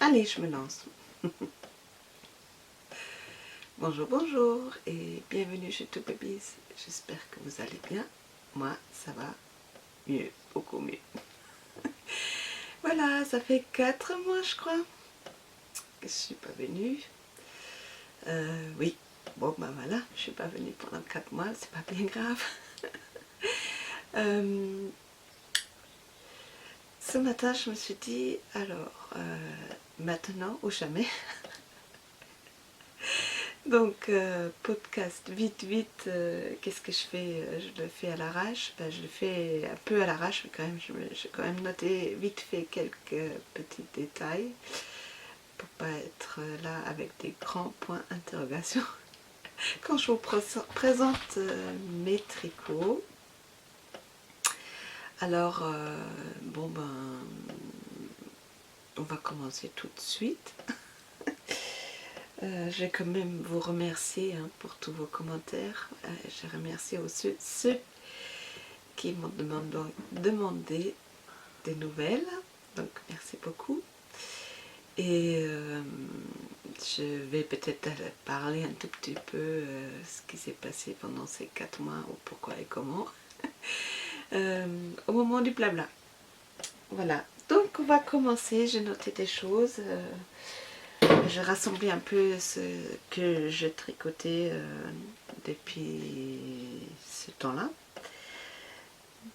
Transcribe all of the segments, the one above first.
Allez, je me lance. Bonjour, bonjour et bienvenue chez Two Babies. J'espère que vous allez bien. Moi, ça va mieux, beaucoup mieux. Voilà, ça fait 4 mois, je crois, que je suis pas venue. Oui, bon, ben voilà, je suis pas venue pendant 4 mois, c'est pas bien grave. Ce matin, je me suis dit, alors, maintenant ou jamais. Donc, podcast, vite, vite, qu'est-ce que je fais? Je le fais à l'arrache, ben, je le fais un peu à l'arrache, mais quand même, j'ai quand même noté vite fait quelques petits détails pour pas être là avec des grands points d'interrogation. Quand je vous présente mes tricots, alors, bon ben, on va commencer tout de suite. Je vais quand même vous remercier pour tous vos commentaires. Je remercie aussi ceux qui m'ont demandé des nouvelles. Donc merci beaucoup. Et je vais peut-être parler un tout petit peu ce qui s'est passé pendant ces 4 mois, ou pourquoi et comment. Au moment du blabla. Voilà. Donc on va commencer. J'ai noté des choses. J'ai rassemblé un peu ce que je tricotais depuis ce temps-là.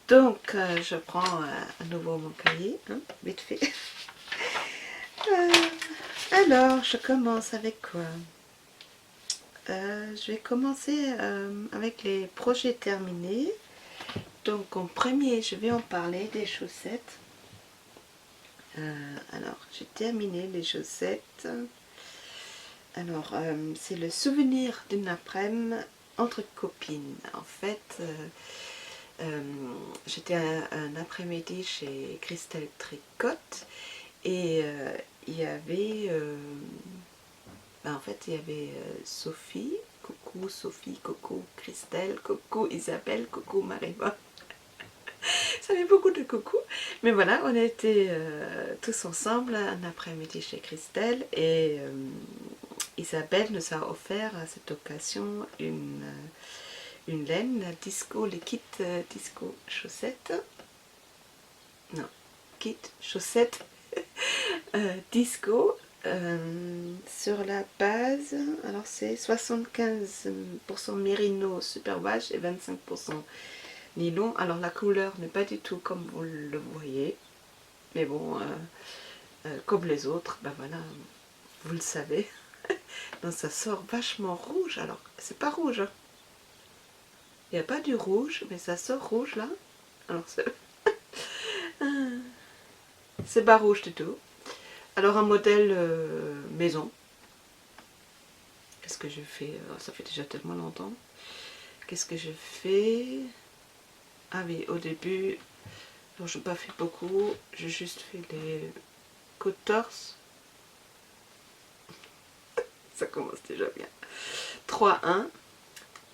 Donc je prends à nouveau mon cahier, vite fait. Alors je commence avec quoi? Je vais commencer avec les projets terminés. Donc en premier, je vais en parler des chaussettes. Alors j'ai terminé les chaussettes. Alors, c'est le souvenir d'une après-midi entre copines. En fait, j'étais un après-midi chez Christelle Tricotte et il y avait, en fait, il y avait Sophie, coucou Christelle, coucou Isabelle, coucou Marie-Bonne. Ça fait beaucoup de coucou. Mais voilà, on était tous ensemble un après-midi chez Christelle et Isabelle nous a offert à cette occasion une laine disco, les kits disco chaussettes. Non, kit chaussettes disco sur la base. Alors c'est 75% mérino superwash et 25% nylon. Alors la couleur n'est pas du tout comme vous le voyez. Mais bon, comme les autres, ben voilà, vous le savez. Donc ça sort vachement rouge. Alors, c'est pas rouge. Hein. Il n'y a pas du rouge, mais ça sort rouge là. Alors, c'est pas rouge du tout. Alors, un modèle maison. Qu'est-ce que je fais? Ça fait déjà tellement longtemps. Qu'est-ce que je fais? Ah oui, au début, je n'ai pas fait beaucoup. J'ai juste fait les côtes torse. Ça commence déjà bien. 3-1.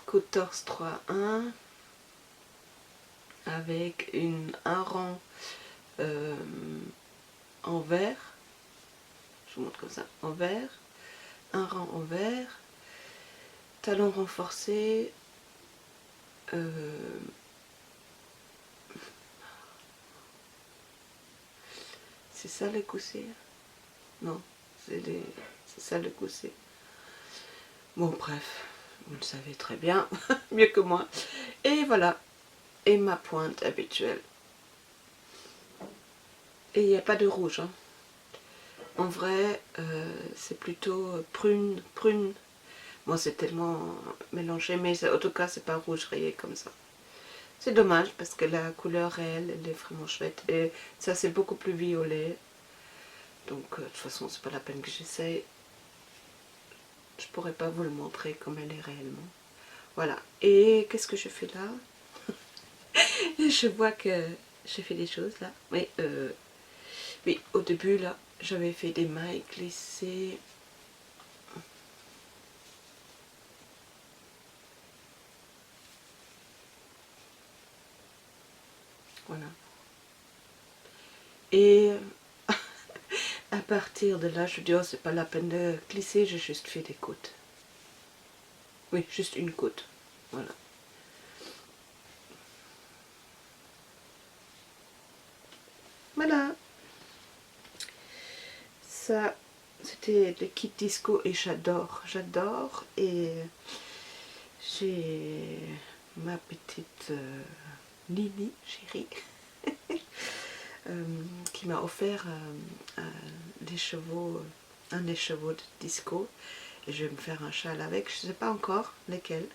Côte torse 3-1. Avec un rang en vert. Je vous montre comme ça, en vert. Un rang en vert. Talon renforcé. C'est ça le gousset? Non, c'est ça le gousset. Bon, bref, vous le savez très bien, mieux que moi. Et voilà, et ma pointe habituelle. Et il n'y a pas de rouge. Hein. En vrai, c'est plutôt prune. Moi, c'est tellement mélangé, mais en tout cas, c'est pas rouge rayé comme ça. C'est dommage parce que la couleur réelle, elle est vraiment chouette. Et ça, c'est beaucoup plus violet. Donc, de toute façon, c'est pas la peine que j'essaye. je pourrais pas vous le montrer comme elle est réellement. Voilà. Et qu'est-ce que je fais là? Je vois que j'ai fait des choses là. Oui, au début là, j'avais fait des mailles glissées. Voilà. Et à partir de là, je dis, oh, c'est pas la peine de glisser, j'ai juste fait des côtes. Oui, juste une côte. Voilà. Voilà. Ça, c'était le kit disco et j'adore. J'adore. Et j'ai ma petite Nini, chérie, qui m'a offert des chevaux, un des chevaux de disco. Et je vais me faire un châle avec. Je ne sais pas encore lesquels.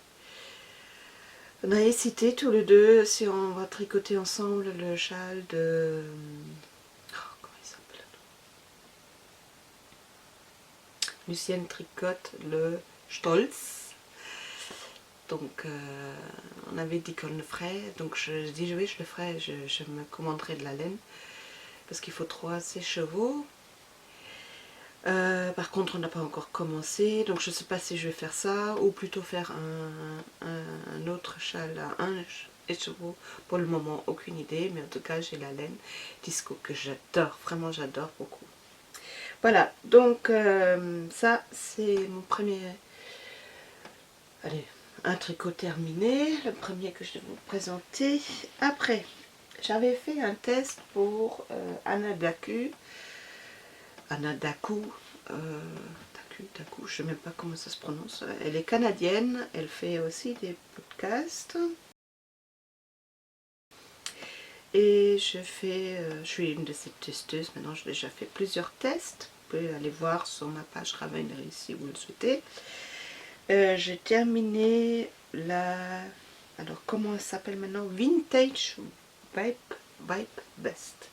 On a hésité tous les deux si on va tricoter ensemble le châle de... Oh, comment il s'appelle? Lucienne tricote le Stolz. Donc on avait dit qu'on le ferait. Donc je dis oui, je le ferai. Je me commanderai de la laine. Parce qu'il faut 3 chevaux. Par contre, on n'a pas encore commencé, donc je ne sais pas si je vais faire ça ou plutôt faire un autre châle à un écheveau. Pour le moment, aucune idée, mais en tout cas, j'ai la laine disco que j'adore, vraiment j'adore beaucoup. Voilà, donc ça, c'est mon premier, allez, un tricot terminé, le premier que je vais vous présenter. Après, j'avais fait un test pour Anna Daku. Anna Daku, Daku, je ne sais même pas comment ça se prononce. Elle est canadienne, elle fait aussi des podcasts. Et je suis une de ces testeuses, maintenant j'ai déjà fait plusieurs tests. Vous pouvez aller voir sur ma page Ravelry si vous le souhaitez. J'ai terminé la... Alors comment elle s'appelle maintenant? Vintage Vibe Best.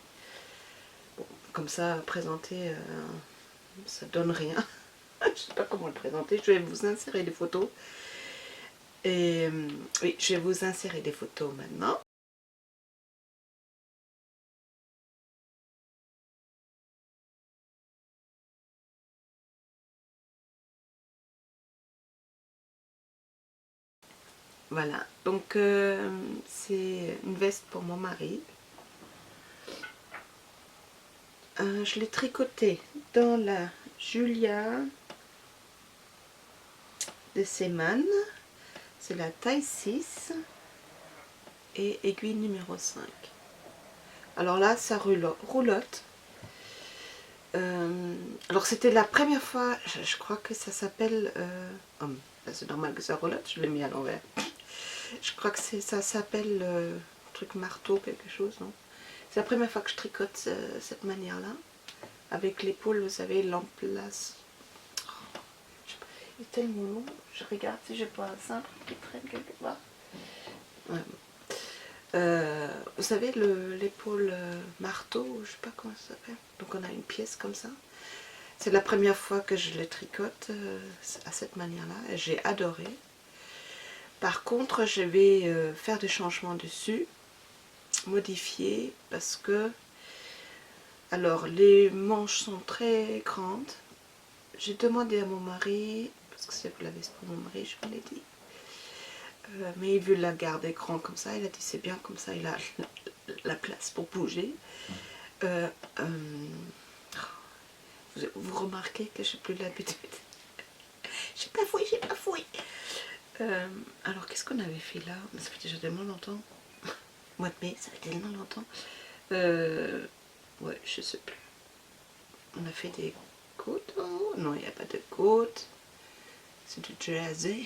Bon, comme ça, présenter, ça donne rien. Je ne sais pas comment le présenter, je vais vous insérer des photos. Et oui, je vais vous insérer des photos maintenant. Voilà, donc c'est une veste pour mon mari. Je l'ai tricotée dans la Julia de Seman. C'est la taille 6 et aiguille numéro 5. Alors là, ça roulotte. Alors c'était la première fois, je crois que ça s'appelle... c'est normal que ça roulotte, je l'ai mis à l'envers. Je crois que ça s'appelle truc marteau, quelque chose, non? C'est la première fois que je tricote cette manière-là. Avec l'épaule, vous savez, l'emplace. Oh, il est tellement long. Je regarde si j'ai pas un cintre qui traîne quelque part. Ouais. Vous savez, l'épaule marteau, je sais pas comment ça s'appelle. Donc on a une pièce comme ça. C'est la première fois que je le tricote à cette manière-là. Et j'ai adoré. Par contre, je vais faire des changements dessus, modifier, parce que alors les manches sont très grandes. J'ai demandé à mon mari, parce que c'est la veste pour mon mari, je vous l'ai dit, mais il veut la garder grand comme ça. Il a dit c'est bien comme ça, il a la place pour bouger. Vous remarquez que j'ai plus l'habitude. J'ai pas fouillé, j'ai pas fouillé. Alors qu'est-ce qu'on avait fait là? Ça fait déjà tellement longtemps. Mois de mai, ça fait tellement longtemps. Ouais, je sais plus. On a fait des côtes. Oh, non, il n'y a pas de côtes. C'est du jersey.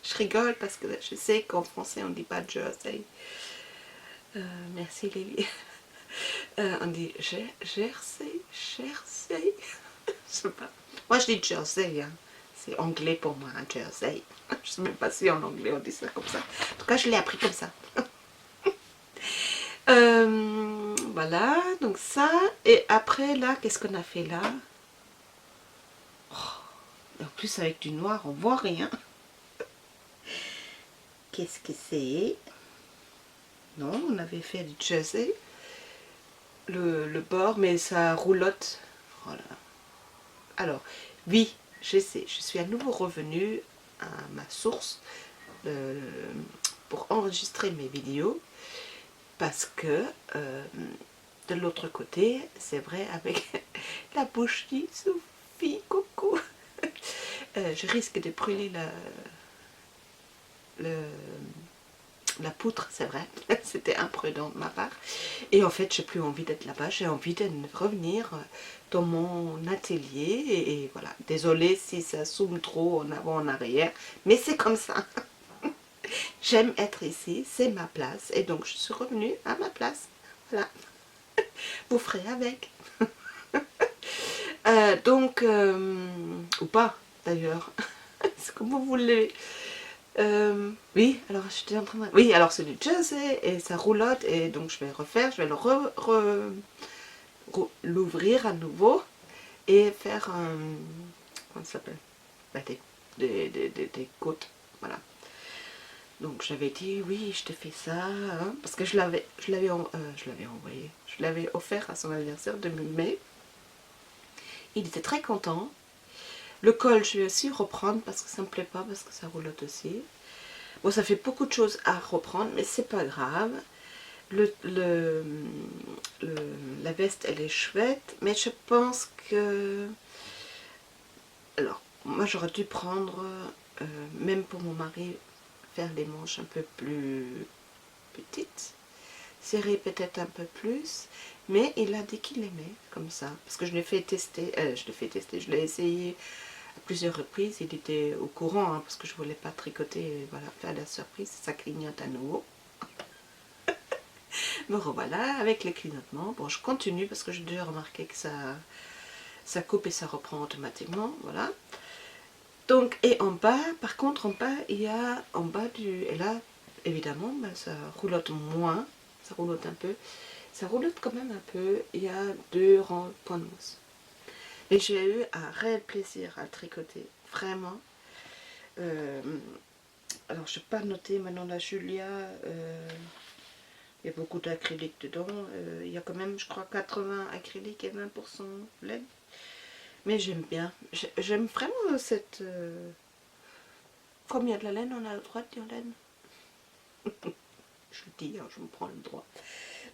Je rigole parce que je sais qu'en français on ne dit pas jersey. Merci Lévi. On dit jersey. Je sais pas. Moi je dis jersey. Hein. C'est anglais pour moi, un jersey. Je ne sais même pas si en anglais on dit ça comme ça. En tout cas, je l'ai appris comme ça. Voilà, donc ça. Et après là, qu'est-ce qu'on a fait là? Oh, En plus avec du noir, on voit rien. Qu'est-ce que c'est? Non, on avait fait du jersey. Le bord, mais ça roulotte. Voilà. Alors, oui, je sais, je suis à nouveau revenue à ma source pour enregistrer mes vidéos parce que de l'autre côté, c'est vrai, avec la bouche qui Sophie, coucou, je risque de brûler la poutre, c'est vrai, c'était imprudent de ma part. Et en fait, j'ai plus envie d'être là-bas, j'ai envie de revenir dans mon atelier. Et voilà, désolée si ça zoome trop en avant, en arrière, mais c'est comme ça. J'aime être ici, c'est ma place, et donc je suis revenue à ma place. Voilà, vous ferez avec. Ou pas d'ailleurs, c'est comme vous voulez. Oui, alors j'étais en train de... Oui, alors c'est du jersey et ça roulotte et donc je vais refaire, je vais l'ouvrir à nouveau et faire un... Comment ça s'appelle? Bah, des côtes, voilà. Donc j'avais dit oui, je te fais ça, hein, parce que je l'avais envoyé, je l'avais offert à son anniversaire de mai. Il était très content. Le col, je vais aussi reprendre parce que ça me plaît pas, parce que ça roulotte aussi. Bon, ça fait beaucoup de choses à reprendre, mais c'est pas grave. La veste, elle est chouette, mais je pense que... Alors, moi j'aurais dû prendre, même pour mon mari, faire les manches un peu plus petites, serrer peut-être un peu plus, mais il a dit qu'il aimait comme ça, parce que je l'ai fait tester, je l'ai essayé à plusieurs reprises, il était au courant, hein, parce que je voulais pas tricoter, et voilà, faire la surprise, ça clignote à nouveau. Me revoilà avec les clignotements. Bon, je continue parce que j'ai déjà remarqué que ça coupe et ça reprend automatiquement, voilà. Donc, et en bas, par contre, en bas, il y a, en bas du, et là, évidemment, ben, ça roulotte moins, ça roulotte un peu, ça roulotte quand même un peu, il y a 2 rangs de points de mousse. Et j'ai eu un réel plaisir à le tricoter, vraiment. Alors, je n'ai pas noté maintenant la Julia, il y a beaucoup d'acrylique dedans, il y a quand même, je crois, 80 acrylique et 20% laine. Mais j'aime bien, j'aime vraiment cette... Comme il y a de la laine, on a le droit de dire laine. Je le dis, hein, je me prends le droit.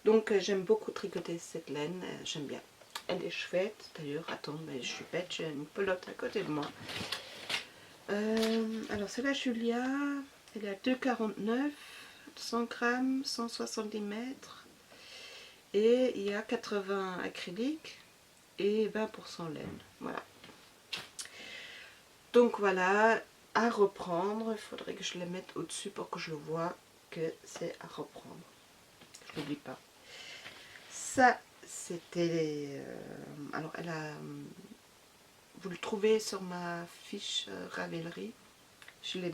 Donc j'aime beaucoup tricoter cette laine, j'aime bien. Elle est chouette, d'ailleurs, attends, mais je suis bête, j'ai une pelote à côté de moi. Alors c'est la Julia, elle est à 2,49, 100 grammes, 170 mètres. Et il y a 80 acryliques et 20% laine, voilà. Donc voilà, à reprendre, il faudrait que je les mette au-dessus pour que je vois que c'est à reprendre. Je n'oublie pas. Ça, c'était... alors, elle a... vous le trouvez sur ma fiche Ravelry. Je l'ai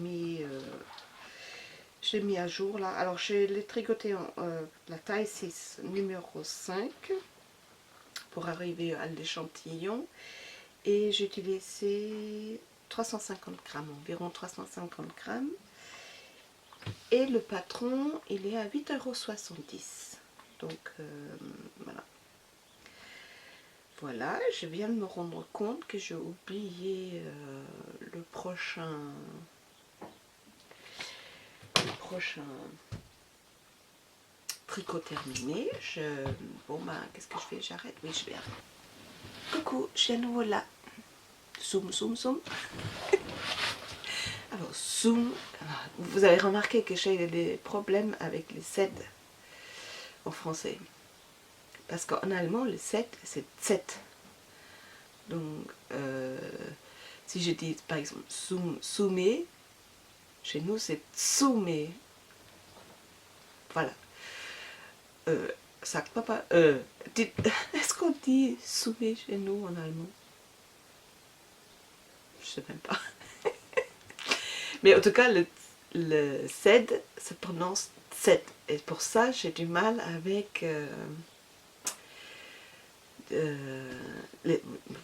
mis à jour là. Alors, je l'ai tricoté en la taille 6, numéro 5, pour arriver à l'échantillon. Et j'ai utilisé 350 grammes, environ 350 grammes. Et le patron, il est à 8,70 €. Donc, voilà. Voilà, je viens de me rendre compte que j'ai oublié le prochain tricot terminé. Bon, bah, qu'est-ce que je fais? J'arrête? Oui, je vais arrêter. Coucou, je suis à nouveau là. Zoom, zoom, zoom. Alors, zoom. Vous avez remarqué que j'ai des problèmes avec les Z en français. Parce qu'en allemand, le 7, c'est 7. Donc, si je dis par exemple soumet, chez nous c'est soumet. Voilà. Sagt papa. Est-ce qu'on dit soumet chez nous en allemand? Je sais même pas. Mais en tout cas, le Z se prononce 7. Et pour ça, j'ai du mal avec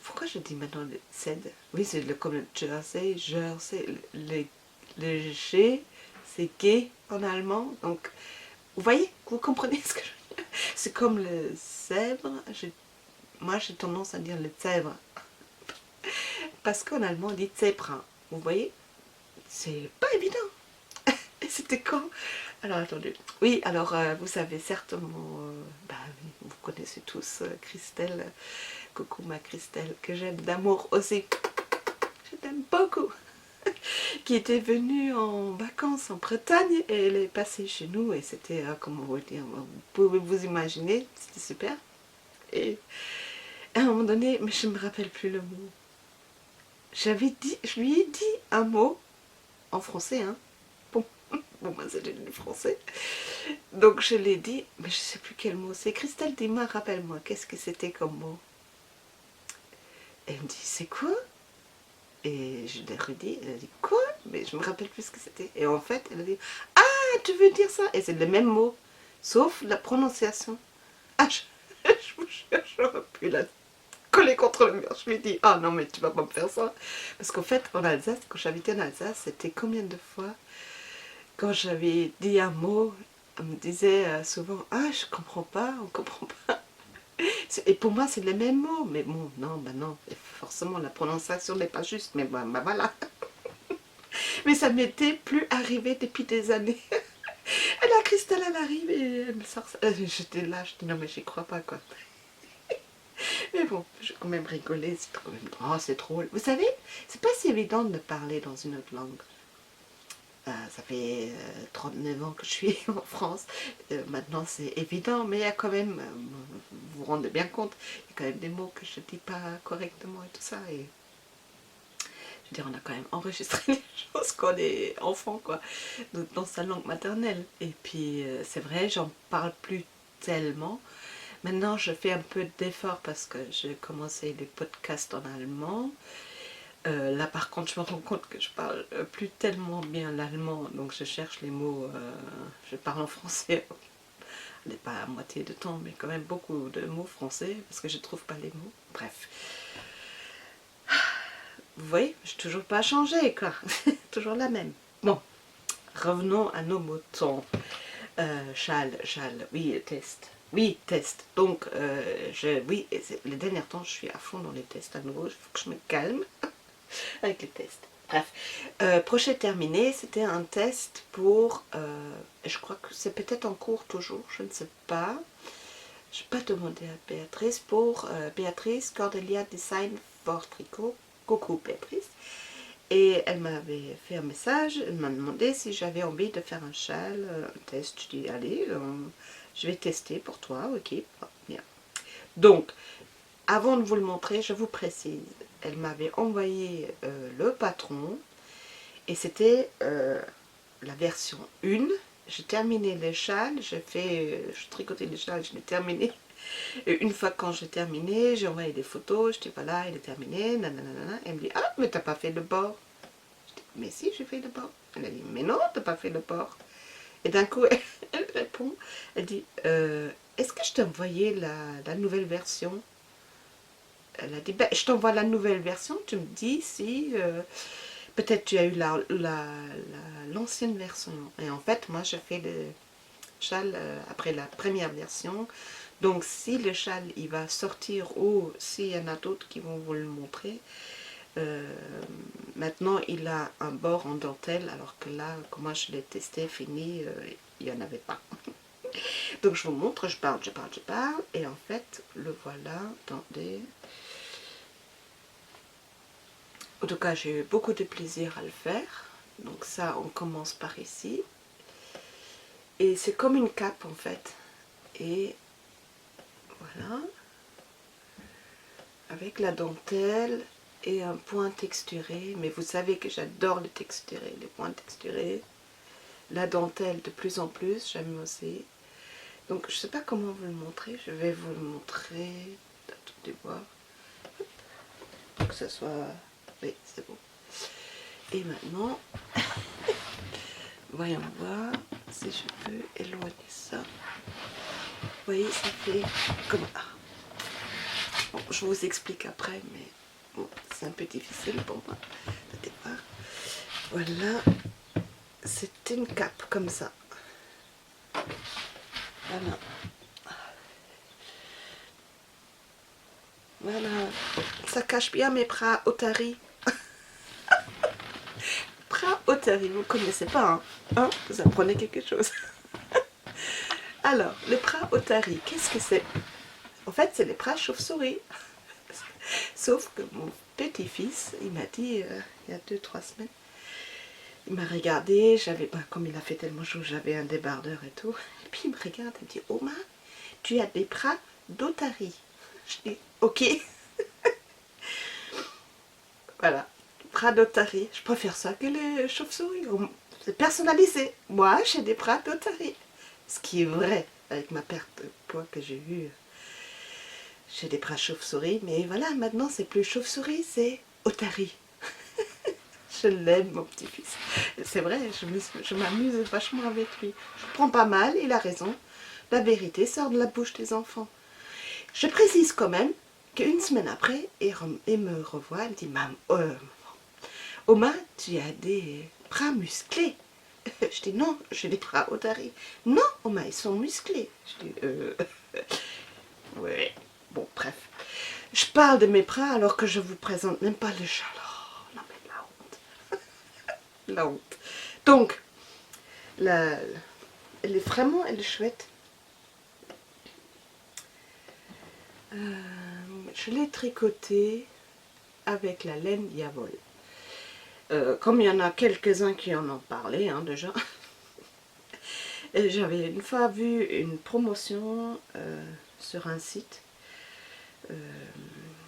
Pourquoi je dis maintenant le Z? Oui, c'est comme le Jersey, le G, c'est gay en allemand. Donc, vous voyez, vous comprenez ce que je veux dire? C'est comme le zèbre. Moi, j'ai tendance à dire le zèbre. Parce qu'en allemand, on dit zebra. Vous voyez? C'est pas évident. Et c'était quand? Alors, attendez. Oui, alors, vous savez certainement, bah, oui, vous connaissez tous Christelle. Coucou ma Christelle, que j'aime d'amour aussi. Je t'aime beaucoup. Qui était venue en vacances en Bretagne et elle est passée chez nous et c'était, comment vous dire, vous pouvez vous imaginer, c'était super. Et à un moment donné, mais je ne me rappelle plus le mot. Je lui ai dit un mot en français, hein. Bon, moi c'est du français. Donc je l'ai dit, mais je ne sais plus quel mot c'est. Christelle, dis-moi, rappelle-moi, qu'est-ce que c'était comme mot? Elle me dit, c'est quoi? Et je l'ai redit, elle a dit, quoi? Mais je me rappelle plus ce que c'était. Et en fait, elle a dit, ah, tu veux dire ça? Et c'est le même mot, sauf la prononciation. Ah, je vous jure, j'aurais pu la coller contre le mur. Je lui ai dit, ah non, mais tu vas pas me faire ça. Parce qu'en fait, en Alsace, quand j'habitais en Alsace, c'était combien de fois, quand j'avais dit un mot, on me disait souvent, ah, je comprends pas, on comprend pas. Et pour moi, c'est les mêmes mots. Mais bon, non, bah non, forcément, la prononciation n'est pas juste. Mais bah voilà. Mais ça m'était plus arrivé depuis des années. Et la Christelle, elle arrive et elle me sort ça. J'étais là, je dis non mais j'y crois pas quoi. Mais bon, j'ai quand même rigolé, c'est quand même... Oh, c'est drôle. Vous savez, c'est pas si évident de parler dans une autre langue. Ça fait 39 ans que je suis en France. Maintenant c'est évident, mais il y a quand même, vous vous rendez bien compte, il y a quand même des mots que je dis pas correctement et tout ça. Et je veux dire, on a quand même enregistré les choses quand on est enfant, quoi, dans sa langue maternelle. Et puis, c'est vrai, j'en parle plus tellement. Maintenant, je fais un peu d'effort parce que j'ai commencé les podcasts en allemand. Là, par contre, je me rends compte que je parle plus tellement bien l'allemand, donc je cherche les mots. Je parle en français, pas à moitié de temps, mais quand même beaucoup de mots français parce que je trouve pas les mots. Bref. Vous voyez, je n'ai toujours pas changé, quoi. Toujours la même. Bon, revenons à nos moutons. Châle, oui, test. Oui, test. Donc, oui, les derniers temps, je suis à fond dans les tests à nouveau. Il faut que je me calme avec les tests. Bref, projet terminé, c'était un test pour, je crois que c'est peut-être en cours toujours, je ne sais pas. Je vais pas demander à Béatrice pour Béatrice Cordelia Design for Tricot. Coucou Béatrice. Et elle m'avait fait un message, elle m'a demandé si j'avais envie de faire un châle, un test. Je dis allez, je vais tester pour toi, ok, bien. Donc, avant de vous le montrer, je vous précise, elle m'avait envoyé le patron et c'était la version 1. J'ai terminé les châles, je tricotais les châles, je l'ai terminé. Et une fois quand j'ai terminé, j'ai envoyé des photos, je dis voilà, il est terminé, nanana. Elle me dit, ah, mais t'as pas fait le bord. Je dis, mais si, j'ai fait le bord. Elle a dit, mais non, t'as pas fait le bord. Et d'un coup, elle répond, elle dit, est-ce que je t'ai envoyé la nouvelle version? Elle a dit, ben, je t'envoie la nouvelle version, tu me dis si peut-être tu as eu l'ancienne version. Et en fait, moi, je fais le châle après la première version. Donc, si le châle, il va sortir ou s'il y en a d'autres qui vont vous le montrer, maintenant, il a un bord en dentelle, alors que là, comment je l'ai testé, fini, il n'y en avait pas. Donc, je vous montre, je parle, et en fait, le voilà, attendez. En tout cas, j'ai eu beaucoup de plaisir à le faire. Donc ça, on commence par ici. Et c'est comme une cape en fait. Et voilà. Avec la dentelle et un point texturé. Mais vous savez que j'adore les texturés, les points texturés. La dentelle de plus en plus, j'aime aussi. Donc je ne sais pas comment vous le montrer. Je vais vous le montrer. Attendez voir. Pour que ce soit... Oui, c'est bon. Et maintenant... Voyons voir si je peux éloigner ça. Vous voyez, ça fait comme... Ah. Bon, je vous explique après, mais bon, c'est un peu difficile pour moi de départ. Voilà, c'est une cape comme ça. Voilà. Voilà, ça cache bien mes bras otaries. Bras otaries, vous ne connaissez pas, hein, hein? Vous apprenez quelque chose. Alors, les bras otaries, qu'est-ce que c'est? En fait, c'est les bras chauve-souris. Sauf que mon petit-fils, il m'a dit, il y a 2-3 semaines, il m'a regardé, j'avais, comme il a fait tellement chaud, j'avais un débardeur et tout. Et puis il me regarde et me dit, Oma, tu as des bras d'otarie. Je dis, ok. Voilà, bras d'otarie. Je préfère ça que les chauves-souris. C'est personnalisé. Moi, j'ai des bras d'otarie. Ce qui est vrai, avec ma perte de poids que j'ai eue. J'ai des bras chauve-souris, mais voilà, maintenant c'est plus chauve-souris, c'est otarie. Je l'aime, mon petit-fils. C'est vrai, je m'amuse vachement avec lui. Je prends pas mal, il a raison. La vérité sort de la bouche des enfants. Je précise quand même qu'une semaine après, il me revoit, il me dit, Oma, tu as des bras musclés. Je dis, non, j'ai des bras otaries. Non, Oma, ils sont musclés. Je dis, ouais, bon, bref. Je parle de mes bras alors que je vous présente même pas le châle. Oh, non, mais la honte. La honte. Donc, elle est vraiment, elle est chouette. Je l'ai tricotée avec la laine Yavol. Comme il y en a quelques-uns qui en ont parlé, hein, déjà. J'avais une fois vu une promotion sur un site.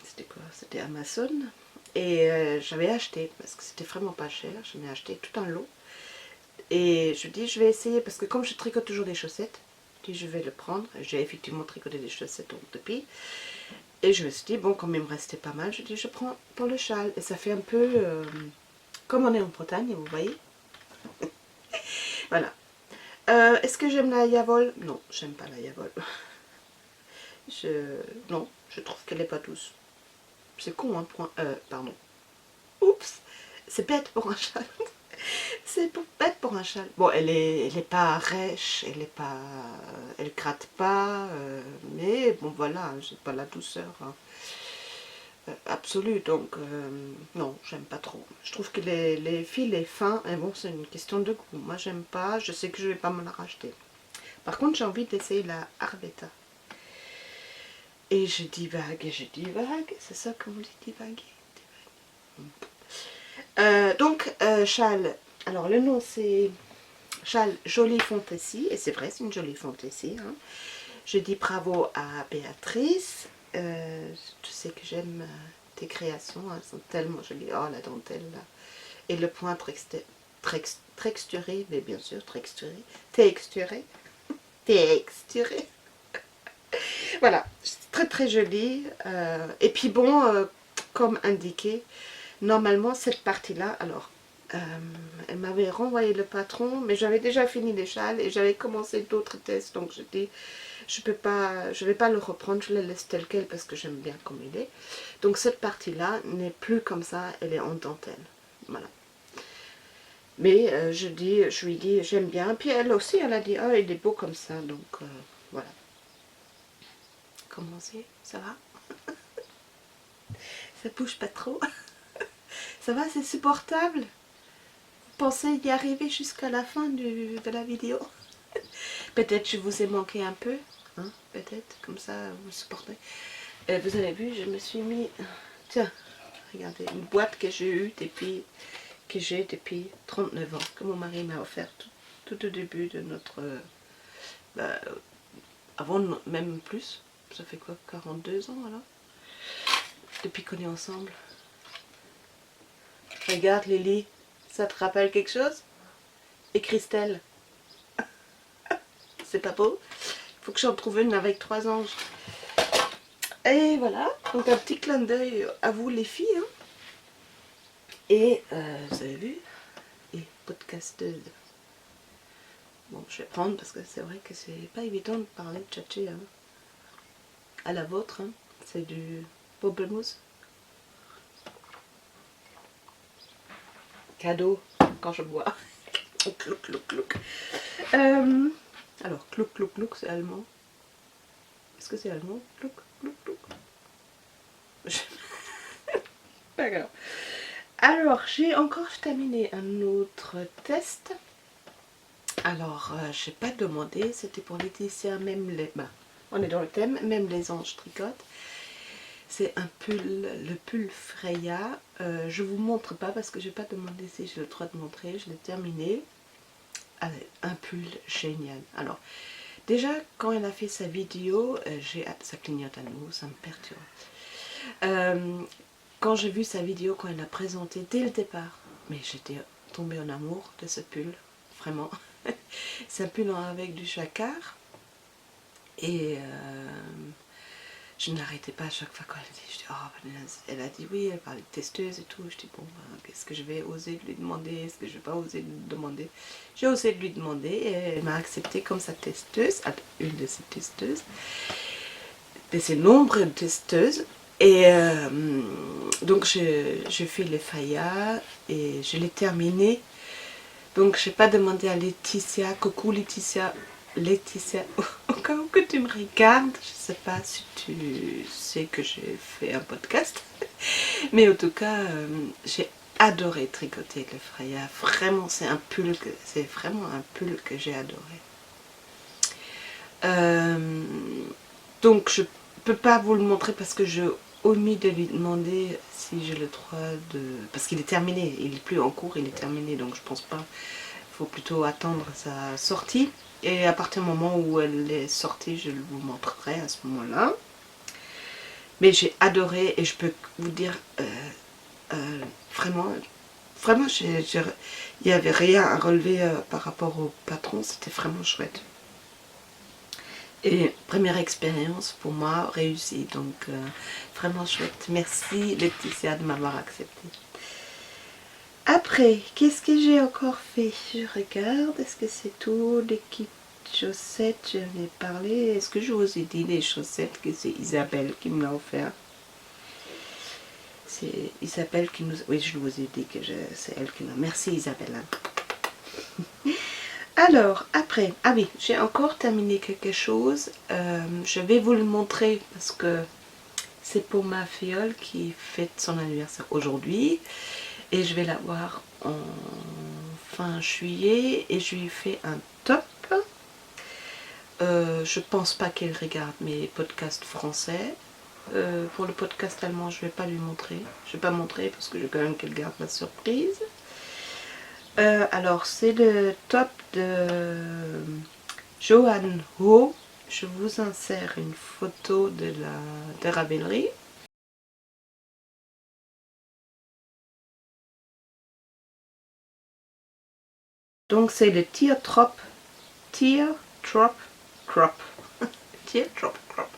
C'était quoi? C'était Amazon. Et j'avais acheté, parce que c'était vraiment pas cher, j'en ai acheté tout un lot. Et je dis, je vais essayer, parce que comme je tricote toujours des chaussettes, je dis, je vais le prendre. J'ai effectivement tricoté des chaussettes depuis. Et je me suis dit, bon, comme il me restait pas mal, je dis, je prends pour le châle. Et ça fait un peu, comme on est en Bretagne, vous voyez. Voilà. Est-ce que j'aime la Yavol? Non, j'aime pas la Yavol. Non, je trouve qu'elle n'est pas douce. C'est con, hein, pardon. Oups, c'est bête pour un châle. C'est bête pour un châle. Bon, elle est pas rêche, elle gratte pas, mais bon voilà, c'est pas la douceur hein, absolue, donc non, j'aime pas trop. Je trouve que les fils, les fins, et bon, c'est une question de goût. Moi, j'aime pas, je sais que je vais pas me la racheter. Par contre, j'ai envie d'essayer la Arvetta. Et je divague, c'est ça que vous dites, divaguer. Donc, châle, alors le nom c'est châle Jolie Fantaisie, et c'est vrai, c'est une jolie fantaisie. Hein. Je dis bravo à Béatrice, tu sais que j'aime tes créations, elles sont tellement jolies. Oh, la dentelle là. Et le point texturé, mais bien sûr, texturé. Voilà, c'est très très joli. Et puis bon, comme indiqué, normalement cette partie-là, alors, elle m'avait renvoyé le patron, mais j'avais déjà fini les châles et j'avais commencé d'autres tests, donc je dis, je vais pas le reprendre, je le laisse tel quel parce que j'aime bien comme il est. Donc cette partie-là n'est plus comme ça, elle est en dentelle, voilà. Mais je lui dis, j'aime bien. Puis elle aussi, elle a dit, ah, il est beau comme ça, donc voilà. Comment c'est? Ça va? Ça bouge pas trop? Ça va, c'est supportable? Vous pensez y arriver jusqu'à la fin de la vidéo? Peut-être je vous ai manqué un peu, hein? Peut-être, comme ça vous supportez. Vous avez vu, je me suis mis, tiens, regardez, une boîte que j'ai eue depuis 39 ans, que mon mari m'a offert tout au début de notre, bah, avant même plus, ça fait quoi, 42 ans alors, depuis qu'on est ensemble. Regarde Lily, ça te rappelle quelque chose? Et Christelle, c'est pas beau? Il faut que j'en trouve une avec 3 anges. Et voilà, donc un petit clin d'œil à vous les filles. Hein. Et vous avez vu, et podcasteuse. Bon, je vais prendre parce que c'est vrai que c'est pas évident de parler de tchatcher. Hein. À la vôtre, hein. C'est du pamplemousse. Cadeau quand je bois. Clouc, clouc, clouc. Alors, clouc, clouc, clouc, c'est allemand. Est-ce que c'est allemand? Clouc, clouc, clouc. Pas grave. Alors, j'ai encore terminé un autre test. Alors, je n'ai pas demandé, c'était pour Laetitia, même les... Ben, on est dans le thème, même les anges tricotent. C'est un pull, le pull Freya. Je ne vous montre pas parce que je n'ai pas demandé si j'ai le droit de montrer. Je l'ai terminé. Allez, un pull génial. Alors, déjà, quand elle a fait sa vidéo, ça clignote à nouveau, ça me perturbe. Quand j'ai vu sa vidéo, quand elle a présenté dès le départ, mais j'étais tombée en amour de ce pull, vraiment. C'est un pull avec du jacquard. Et je n'arrêtais pas à chaque fois quand elle dit, je dis, oh, elle a dit oui, elle parlait de testeuse et tout. Je dis, bon, ben, qu'est-ce que je vais oser de lui demander? Est-ce que je vais pas oser de lui demander? J'ai osé de lui demander et elle m'a accepté comme sa testeuse, une de ses testeuses, de ses nombreuses testeuses. Et donc j'ai fait les Freya et je l'ai terminé. Donc je n'ai pas demandé à Laetitia, coucou Laetitia, au cas où que tu me regardes, je ne sais pas si tu sais que j'ai fait un podcast, mais en tout cas, j'ai adoré tricoter le Freya. Vraiment, c'est vraiment un pull que j'ai adoré. Donc, je ne peux pas vous le montrer parce que je omis de lui demander si j'ai le droit de... Parce qu'il est terminé, il n'est plus en cours, il est terminé, donc je pense pas. Il faut plutôt attendre sa sortie. Et à partir du moment où elle est sortie, je vous montrerai à ce moment-là. Mais j'ai adoré et je peux vous dire, vraiment, il n'y avait rien à relever par rapport au patron, c'était vraiment chouette. Et première expérience pour moi réussie, donc vraiment chouette. Merci Laetitia de m'avoir accepté. Après, qu'est-ce que j'ai encore fait? Je regarde, est-ce que c'est tout? L'équipe chaussettes, j'en ai parlé. Est-ce que je vous ai dit les chaussettes que c'est Isabelle qui me l'a offert? C'est Isabelle qui nous... Oui, je vous ai dit que c'est elle qui l'a... Merci Isabelle. Alors, après, ah oui, j'ai encore terminé quelque chose. Je vais vous le montrer parce que c'est pour ma filleule qui fête son anniversaire aujourd'hui. Et je vais la voir en fin juillet et je lui fais un top. Je pense pas qu'elle regarde mes podcasts français. Pour le podcast allemand, je vais pas lui montrer. Je vais pas montrer parce que je veux quand même qu'elle garde la surprise. Alors, c'est le top de Johan Ho. Je vous insère une photo de la rabellerie. Donc, c'est le Teardrop Crop. Teardrop Crop.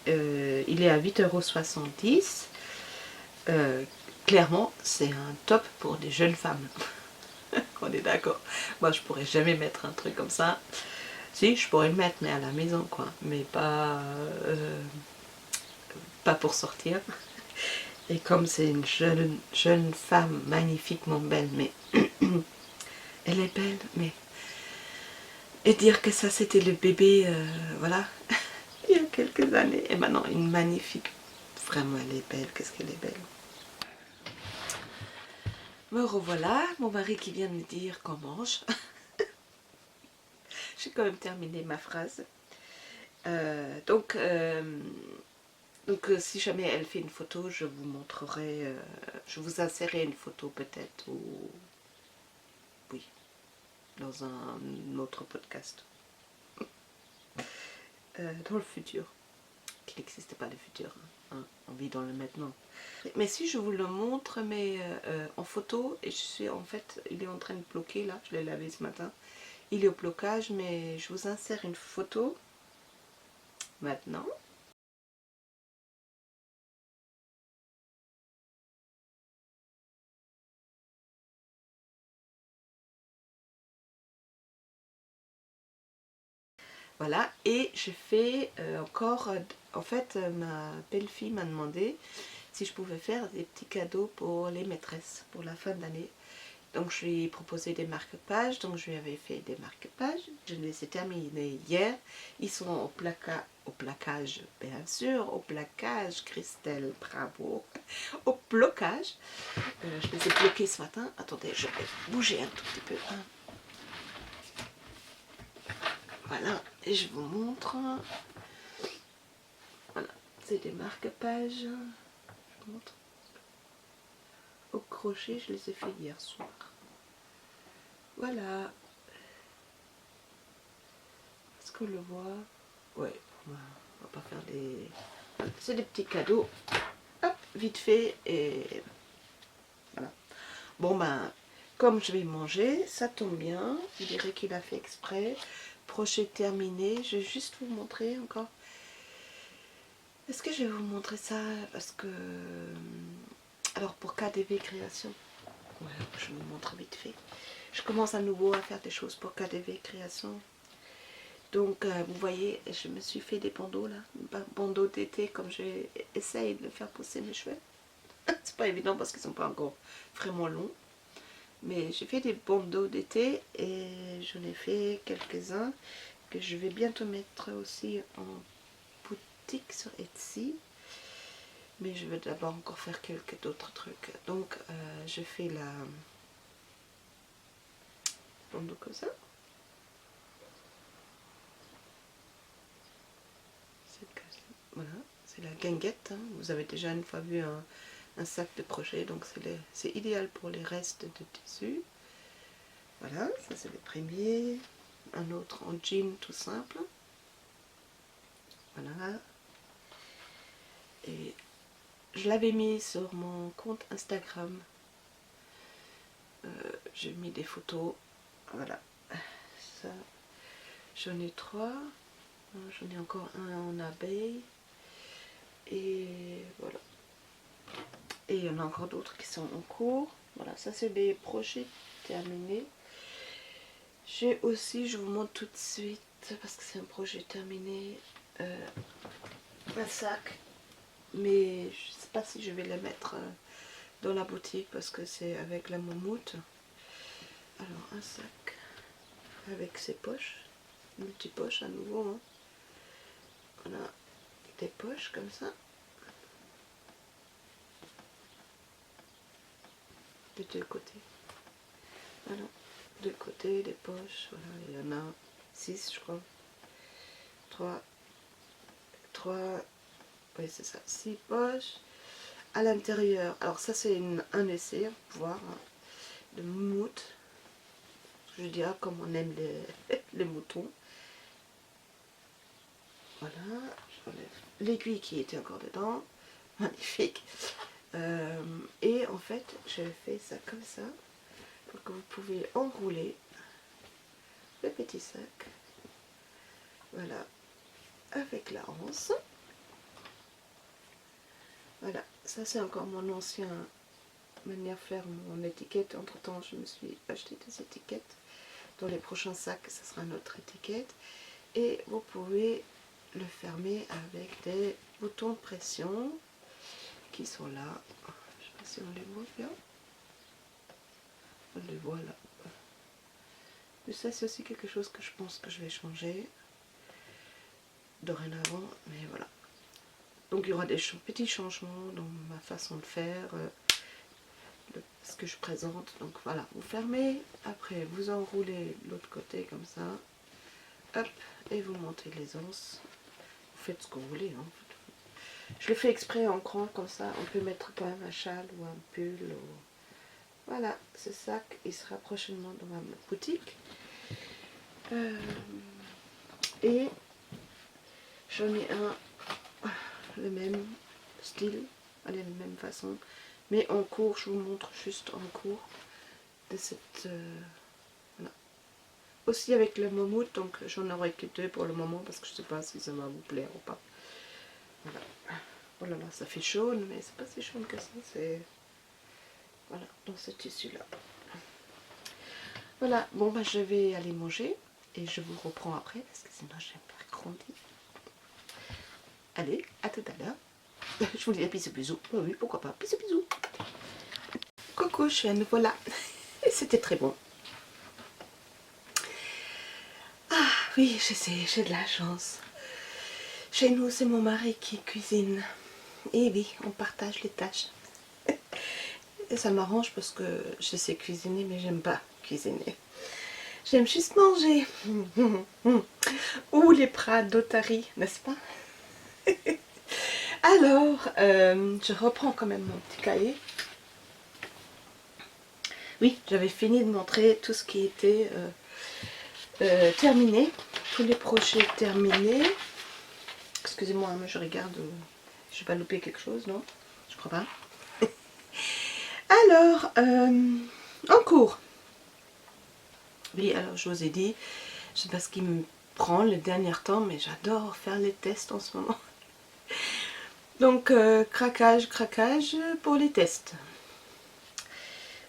Il est à 8,70 €. Clairement, c'est un top pour des jeunes femmes. On est d'accord. Moi, je pourrais jamais mettre un truc comme ça. Si, je pourrais le mettre, mais à la maison, quoi. Mais pas pour sortir. Et comme c'est une jeune femme magnifiquement belle, mais elle est belle, mais... Et dire que ça, c'était le bébé, voilà, il y a quelques années. Et maintenant, une magnifique... Vraiment, elle est belle. Qu'est-ce qu'elle est belle. Me revoilà, mon mari qui vient me dire qu'on mange. J'ai quand même terminé ma phrase. Donc, si jamais elle fait une photo, je vous montrerai, je vous insérerai une photo peut-être, ou oui, dans un autre podcast. Dans le futur, qu'il n'existe pas de futur, hein, on vit dans le maintenant. Mais si je vous le montre, mais en photo, et je suis en fait, il est en train de bloquer là, je l'ai lavé ce matin. Il est au blocage, mais je vous insère une photo maintenant. Voilà, et j'ai fait encore, en fait, ma belle-fille m'a demandé si je pouvais faire des petits cadeaux pour les maîtresses pour la fin d'année. Donc je lui ai proposé des marque-pages, donc je lui avais fait des marque-pages. Je les ai terminés hier. Ils sont au plaquage, bien sûr, au plaquage, Christelle, bravo, au blocage. Je les ai bloqués ce matin. Attendez, je vais bouger un tout petit peu. Hein. Voilà, et je vous montre. Voilà, c'est des marque-pages. Je vous montre. Au crochet, je les ai fait hier soir. Voilà. Est-ce qu'on le voit? Ouais, on va pas faire des... C'est des petits cadeaux. Hop, vite fait et voilà. Bon ben, comme je vais manger, ça tombe bien. Je dirais qu'il a fait exprès. Projet terminé. Je vais juste vous montrer encore. Est-ce que je vais vous montrer ça? Parce que... Alors pour KDV Création, ouais, je vous montre vite fait. Je commence à nouveau à faire des choses pour KDV Création. Donc vous voyez, je me suis fait des bandeaux là, bandeaux d'été comme j'essaye de faire pousser mes cheveux. C'est pas évident parce qu'ils sont pas encore vraiment longs. Mais j'ai fait des bandeaux d'été et j'en ai fait quelques-uns que je vais bientôt mettre aussi en boutique sur Etsy. Mais je vais d'abord encore faire quelques d'autres trucs. Donc je fais la bandeau comme ça. Voilà, c'est la guinguette. Hein. Vous avez déjà une fois vu un sac de crochet, donc c'est idéal pour les restes de tissu. Voilà, ça c'est le premier. Un autre en jean tout simple. Voilà. Et je l'avais mis sur mon compte Instagram. J'ai mis des photos. Voilà. Ça, j'en ai 3. J'en ai encore un en abeille. Et voilà. Et il y en a encore d'autres qui sont en cours. Voilà, ça c'est des projets terminés. J'ai aussi, je vous montre tout de suite, parce que c'est un projet terminé, un sac. Mais je ne sais pas si je vais le mettre dans la boutique parce que c'est avec la moumoute. Alors un sac avec ses poches, multi-poches à nouveau. Hein. Voilà, des poches comme ça. Des deux côtés. Voilà, deux côtés, des poches. Voilà, il y en a 6 je crois. 3, oui c'est ça, 6 poches. À l'intérieur, alors ça c'est un essai, pour voir, hein, de moumoute. Je dirais comme on aime les moutons. Voilà, j'enlève l'aiguille qui était encore dedans. Magnifique. Et en fait, je fais ça comme ça, pour que vous pouvez enrouler le petit sac. Voilà, avec la anse. Voilà, ça c'est encore mon ancien manière de faire mon étiquette. Entre temps, je me suis acheté des étiquettes. Dans les prochains sacs, ça sera notre étiquette. Et vous pouvez le fermer avec des boutons de pression qui sont là. Je ne sais pas si on les voit bien. On les voit là. Mais ça c'est aussi quelque chose que je pense que je vais changer dorénavant. Mais voilà. Donc il y aura des petits changements dans ma façon de faire, ce que je présente. Donc voilà, vous fermez, après vous enroulez l'autre côté comme ça. Hop, et vous montez les anses. Vous faites ce que vous voulez. Hein. Je le fais exprès en grand comme ça. On peut mettre quand même un châle ou un pull. Ou... Voilà, ce sac, il sera prochainement dans ma boutique. Et j'en ai un, le même style, allez, la même façon. Mais en cours, je vous montre juste en cours de cette... voilà. Aussi avec le moumoute, donc j'en aurai que 2 pour le moment parce que je ne sais pas si ça va vous plaire ou pas. Voilà. Oh là là, ça fait jaune, mais c'est pas si jaune que ça, c'est... Voilà, dans ce tissu-là. Voilà, bon bah je vais aller manger et je vous reprends après parce que sinon je vais me faire gronder. Allez, à tout à l'heure. Je vous dis à bisous bisous. Oui, pourquoi pas. Bisous bisous. Coucou, je suis à nouveau là. Et c'était très bon. Ah oui, je sais, j'ai de la chance. Chez nous, c'est mon mari qui cuisine. Et oui, on partage les tâches. Et ça m'arrange parce que je sais cuisiner, mais j'aime pas cuisiner. J'aime juste manger. Ou les plats d'Otari, n'est-ce pas? Alors, je reprends quand même mon petit cahier. Oui, j'avais fini de montrer tout ce qui était terminé. Tous les projets terminés. Excusez-moi, mais je regarde. Je vais pas louper quelque chose, non? Je crois pas. Alors, en cours. Oui, alors je vous ai dit, je sais pas ce qui me prend le dernier temps, mais j'adore faire les tests en ce moment. Donc, craquage pour les tests.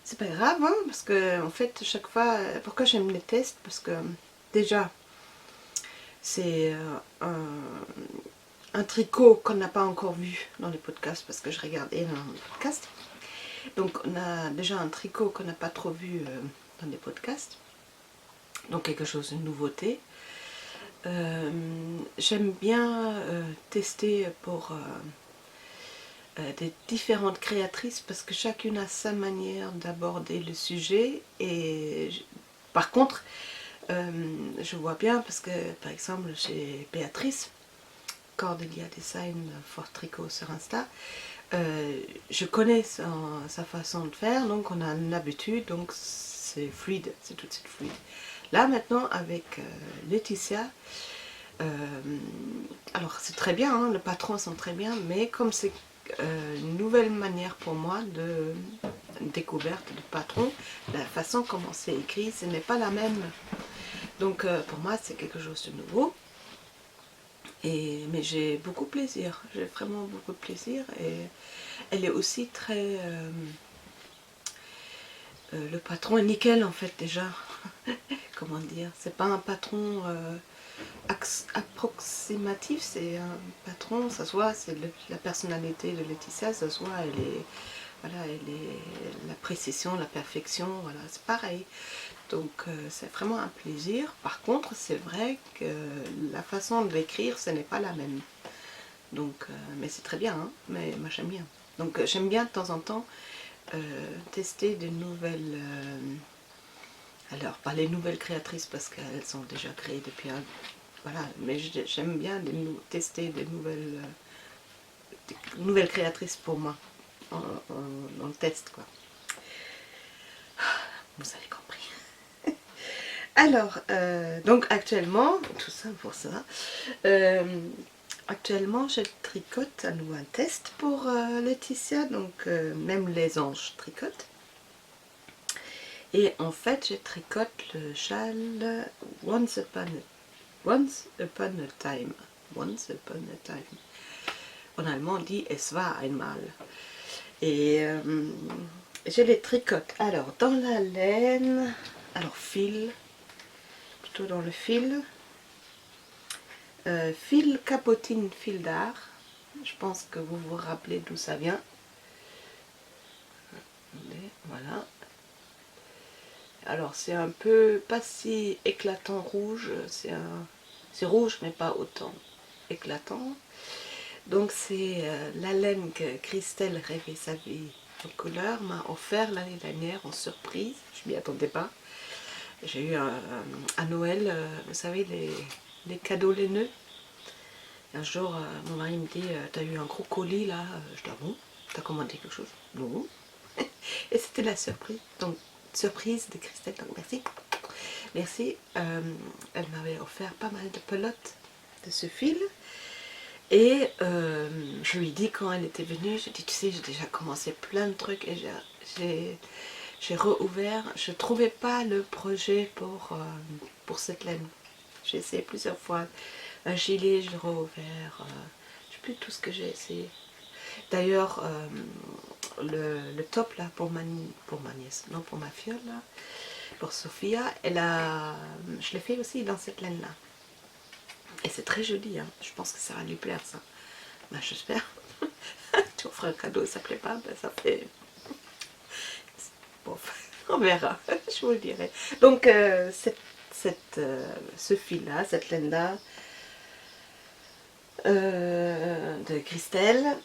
C'est pas grave, hein, parce que en fait, chaque fois, pourquoi j'aime les tests? Parce que déjà, c'est un tricot qu'on n'a pas encore vu dans les podcasts, parce que je regarde énormément de podcasts. Donc, on a déjà un tricot qu'on n'a pas trop vu dans les podcasts. Donc, quelque chose de nouveauté. J'aime bien tester pour des différentes créatrices parce que chacune a sa manière d'aborder le sujet et par contre je vois bien parce que par exemple chez Béatrice Cordelia Design for Tricot sur Insta, je connais sa façon de faire, donc on a une habitude, donc c'est fluide, c'est tout de suite fluide. Là maintenant avec Laetitia, alors c'est très bien, hein, le patron sont très bien, mais comme c'est une nouvelle manière pour moi de découverte de patron, la façon comment c'est écrit, ce n'est pas la même. Donc pour moi c'est quelque chose de nouveau. Mais j'ai beaucoup de plaisir, j'ai vraiment beaucoup de plaisir et elle est aussi très... le patron est nickel en fait déjà, comment dire, c'est pas un patron approximatif, c'est un patron, ça se voit, c'est la personnalité de Laetitia, ça se voit, elle est, voilà, elle est la précision, la perfection, voilà, c'est pareil. Donc c'est vraiment un plaisir. Par contre, c'est vrai que la façon de l'écrire, ce n'est pas la même. Donc, mais c'est très bien, hein, mais moi j'aime bien. Donc j'aime bien de temps en temps tester de nouvelles... alors, pas les nouvelles créatrices parce qu'elles sont déjà créées depuis un... Voilà, mais j'aime bien tester des nouvelles créatrices pour moi, dans le test, quoi. Vous avez compris. Alors, donc actuellement, tout ça pour ça, actuellement je tricote à nouveau un test pour Laetitia, donc même les anges tricotent. Et en fait, je tricote le châle Once Upon a Time. Once Upon a Time. En allemand, on dit Es war einmal. Et je les tricote. Alors, dans la laine, alors fil, plutôt dans le fil. Fil capotine, fil d'art. Je pense que vous vous rappelez d'où ça vient. Voilà. Alors c'est un peu pas si éclatant rouge, c'est rouge mais pas autant éclatant. Donc c'est la laine que Christelle Rêver sa vie en couleur m'a offert l'année dernière en surprise. Je m'y attendais pas. J'ai eu à Noël, vous savez, les cadeaux laineux. Un jour, mon mari me dit, t'as eu un gros colis là? Je dis, ah bon? T'as commandé quelque chose? Non. Et c'était la surprise. Donc, surprise de Christelle, donc merci. Merci. Elle m'avait offert pas mal de pelotes de ce fil. Et je lui dis quand elle était venue, je dis, tu sais, j'ai déjà commencé plein de trucs et j'ai rouvert. Je ne trouvais pas le projet pour cette laine. J'ai essayé plusieurs fois. Un gilet, je l'ai rouvert. Je ne sais plus tout ce que j'ai essayé. D'ailleurs, le top là pour ma nièce, non pour ma fille là, pour Sophia, je l'ai fait aussi dans cette laine là. Et c'est très joli, hein. Je pense que ça va lui plaire ça. Ben, j'espère. Tu offres un cadeau, ça plaît pas, ben, ça fait... Bon, on verra, je vous le dirai. Donc, ce fil-là, cette laine-là, de Christelle,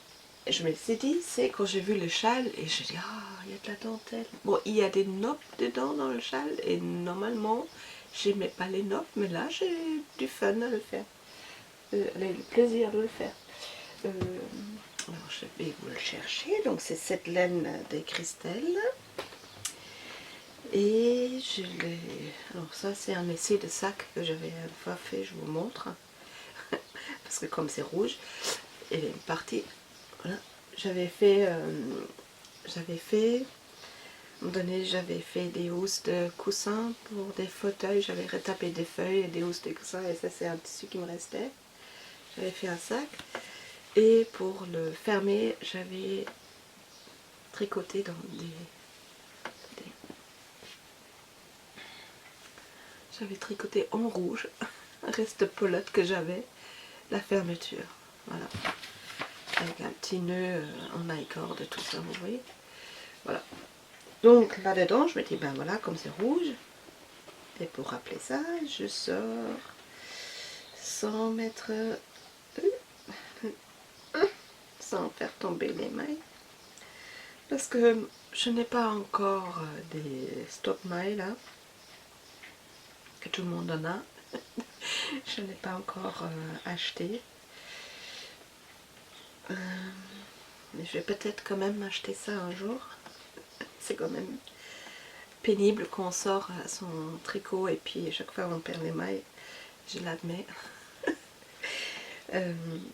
je me suis dit, c'est quand j'ai vu le châle, et je dis, ah, il y a de la dentelle. Bon, il y a des noppes dedans dans le châle, et normalement, j'aimais pas les noppes, mais là, j'ai du fun à le faire. Le plaisir de le faire. Alors, je vais vous le chercher. Donc, c'est cette laine de Christelle. Et je l'ai... Alors, ça, c'est un essai de sac que j'avais une fois fait, je vous montre. Parce que comme c'est rouge, il est parti. Voilà. J'avais fait... à un moment donné, j'avais fait des housses de coussins pour des fauteuils. J'avais retapé des feuilles et des housses de coussins. Et ça, c'est un tissu qui me restait. J'avais fait un sac. Et pour le fermer, j'avais tricoté dans j'avais tricoté en rouge, un reste pelote que j'avais, la fermeture. Voilà. Avec un petit nœud en I-cord et tout ça, vous voyez. Voilà. Donc là-dedans, je me dis, ben voilà, comme c'est rouge, et pour rappeler ça, je sors sans mettre... sans faire tomber les mailles. Parce que je n'ai pas encore des stop mailles là, que tout le monde en a. Je n'ai pas encore acheté. Mais je vais peut-être quand même acheter ça un jour. C'est quand même pénible quand on sort son tricot et puis chaque fois on perd les mailles. Je l'admets.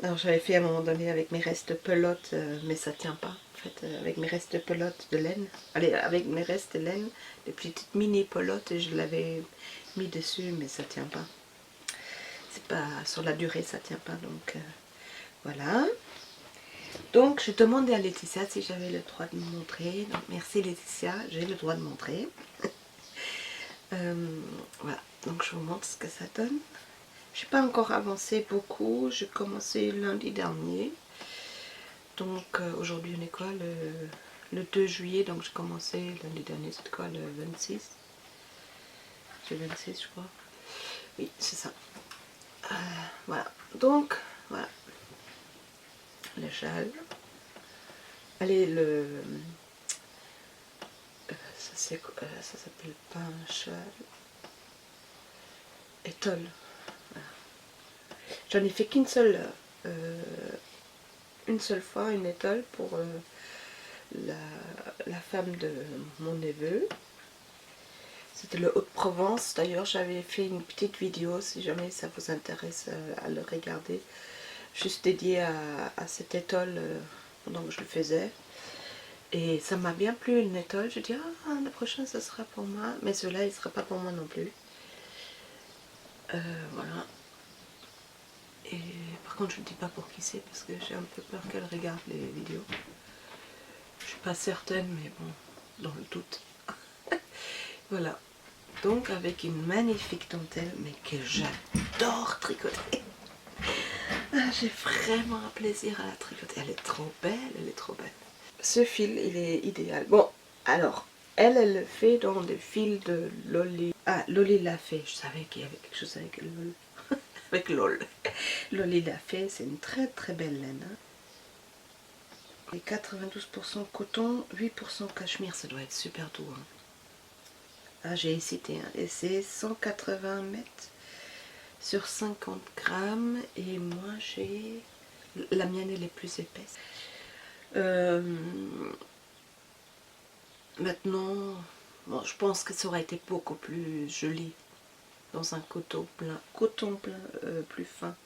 Alors j'avais fait à un moment donné avec mes restes pelotes, mais ça tient pas. En fait, avec mes restes pelotes de laine. Allez, avec mes restes de laine, des petites mini pelotes, et je l'avais mis dessus, mais ça tient pas. C'est pas sur la durée, ça tient pas. Donc voilà. Donc je demandais à Laetitia si j'avais le droit de me montrer. Donc merci Laetitia, j'ai le droit de montrer. Voilà, donc je vous montre ce que ça donne. Je n'ai pas encore avancé beaucoup, j'ai commencé lundi dernier. Donc aujourd'hui on est quoi, le 2 juillet, donc j'ai commencé lundi dernier, c'est quoi, le 26? C'est le 26 je crois. Oui, c'est ça. Voilà, donc voilà. Le châle. Allez, ça s'appelle pas un châle. Étole. Voilà. J'en ai fait qu'une seule, une seule fois, une étole pour la femme de mon neveu. C'était le Haute-Provence. D'ailleurs, j'avais fait une petite vidéo, si jamais ça vous intéresse à le regarder, juste dédiée à cette étole pendant que je le faisais. Et ça m'a bien plu, une étole. Je dis, ah, la prochaine, ça sera pour moi. Mais celui-là, il ne sera pas pour moi non plus. Voilà. Et par contre, je ne dis pas pour qui c'est, parce que j'ai un peu peur qu'elle regarde les vidéos. Je suis pas certaine, mais bon, dans le doute. Voilà. Donc, avec une magnifique dentelle, mais que j'adore tricoter. Ah, j'ai vraiment un plaisir à la tricoter. Elle est trop belle, elle est trop belle. Ce fil, il est idéal. Bon, alors, elle le fait dans des fils de Loli. Ah, Loli l'a fait. Je savais qu'il y avait quelque chose avec LOL. Avec LOL. Loli l'a fait, c'est une très très belle laine. Hein. Et 92% coton, 8% cachemire, ça doit être super doux. Hein. Ah, j'ai hésité. Hein. Et c'est 180 mètres sur 50 grammes. Et moi, j'ai... La mienne, elle est plus épaisse. Maintenant, bon, je pense que ça aurait été beaucoup plus joli dans un coton plein, plus fin.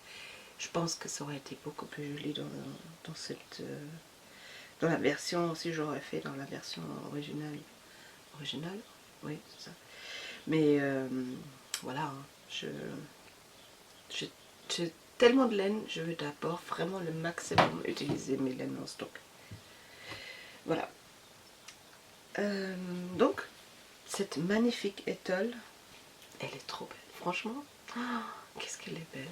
Je pense que ça aurait été beaucoup plus joli dans cette... dans la version, si j'aurais fait dans la version originale. Originale? Oui, c'est ça. Mais voilà, hein, je tellement de laine, je veux d'abord vraiment le maximum utiliser mes laines en stock. Voilà. Donc, cette magnifique étole, elle est trop belle, franchement. Oh, qu'est-ce qu'elle est belle.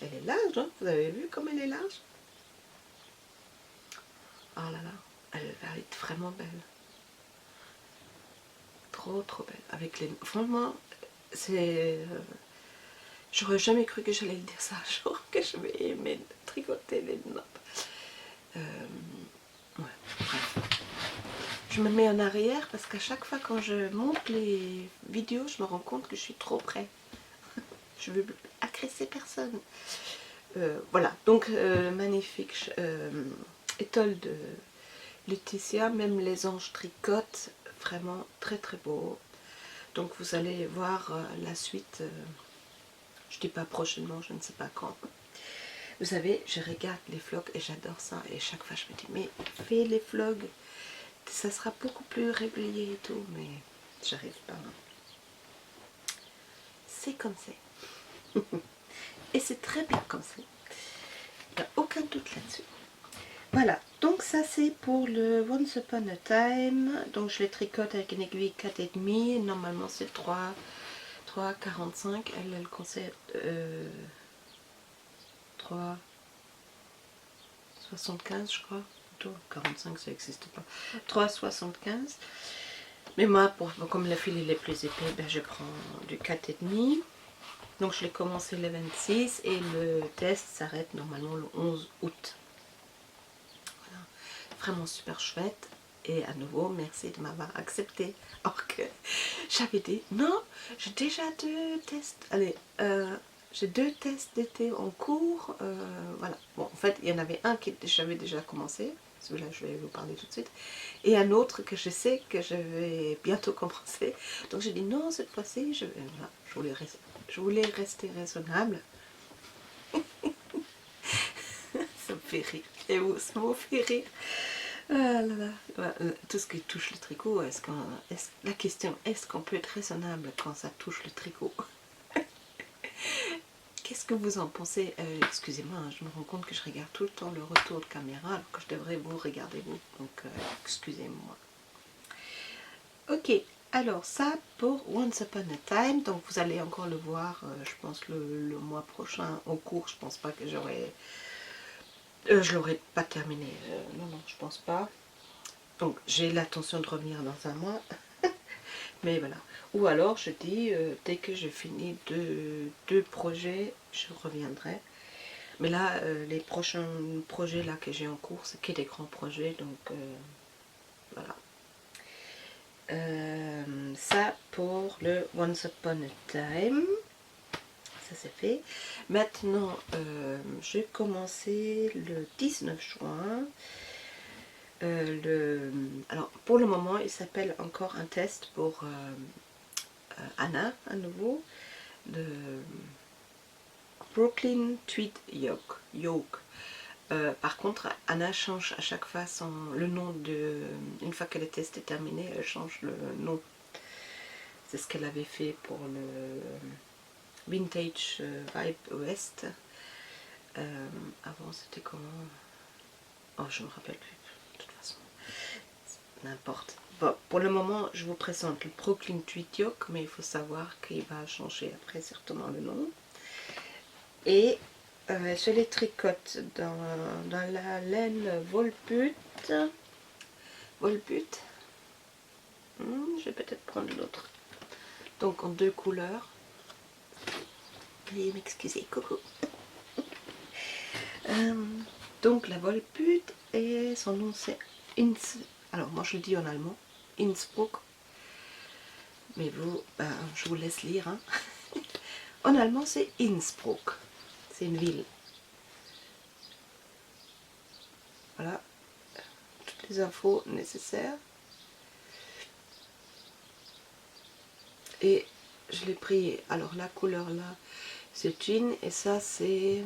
Elle est large, hein? Vous avez vu comme elle est large? Oh là là, elle va être vraiment belle. Trop trop belle. Avec les... Franchement, c'est... J'aurais jamais cru que j'allais le dire ça un jour, que je vais aimer tricoter les nappes. Ouais, bref. Je me mets en arrière parce qu'à chaque fois quand je monte les vidéos, je me rends compte que je suis trop près. Je veux agresser personne. Voilà, donc magnifique étole de Laetitia, même les anges tricotent, vraiment très très beau. Donc vous allez voir la suite, je dis pas prochainement, je ne sais pas quand. Vous savez, je regarde les vlogs et j'adore ça, et chaque fois je me dis, mais fais les vlogs, ça sera beaucoup plus régulier et tout, mais j'arrive pas. C'est comme c'est. Et c'est très bien comme ça. Il n'y a aucun doute là-dessus. Voilà, donc ça c'est pour le Once Upon a Time. Donc je les tricote avec une aiguille 4,5. Normalement c'est 3,45. Elle conseille 3,75 je crois. Plutôt 45 ça n'existe pas. 3,75. Mais moi, comme le fil il est plus épais, ben, je prends du 4,5. Donc je l'ai commencé le 26 et le test s'arrête normalement le 11 août. Voilà. Vraiment super chouette. Et à nouveau, merci de m'avoir accepté. Alors que j'avais dit, non, j'ai déjà 2 tests. Allez, j'ai 2 tests d'été en cours. Voilà. Bon, en fait, il y en avait un que j'avais déjà commencé. Celui-là, je vais vous parler tout de suite. Et un autre que je sais que je vais bientôt commencer. Donc j'ai dit, non, cette fois-ci, voilà, je voulais rester raisonnable. Ça me fait rire. Et vous, ça me fait rire. Ah là là. Ouais, tout ce qui touche le tricot, la question, est-ce qu'on peut être raisonnable quand ça touche le tricot? Qu'est-ce que vous en pensez? Excusez-moi, hein, je me rends compte que je regarde tout le temps le retour de caméra alors que je devrais vous regarder vous. Donc, excusez-moi. Ok, alors ça pour Once Upon a Time. Donc vous allez encore le voir, je pense le mois prochain en cours. Je pense pas que j'aurai... je l'aurai pas terminé. Non, non, je pense pas. Donc j'ai l'intention de revenir dans un mois. Mais voilà. Ou alors je dis, dès que j'ai fini deux projets, je reviendrai. Mais là, les prochains projets là que j'ai en cours, c'est que des grands projets. Donc voilà. Ça pour le Once Upon a Time. Ça c'est fait. Maintenant, j'ai commencé le 19 juin. Alors pour le moment, il s'appelle encore un test pour Anna à nouveau. Le Brooklyn Tweed Yoke. Par contre, Anna change à chaque fois le nom de... Une fois que le test est terminé, elle change le nom. C'est ce qu'elle avait fait pour le Vintage Vibe West. Avant, c'était comment? Oh, je me rappelle plus. De toute façon, n'importe. Bon, pour le moment, je vous présente le Brooklyn Tweed Yoke, mais il faut savoir qu'il va changer après certainement le nom. Et je les tricote dans la laine Volput. Volput. Je vais peut-être prendre l'autre. Donc en 2 couleurs. Veuillez m'excuser, coucou. Donc la Volput et son nom c'est alors moi je le dis en allemand, Innsbruck. Mais vous, je vous laisse lire. Hein. En allemand c'est Innsbruck. C'est une ville. Voilà. Toutes les infos nécessaires. Et je l'ai pris, alors la couleur là c'est jean et ça c'est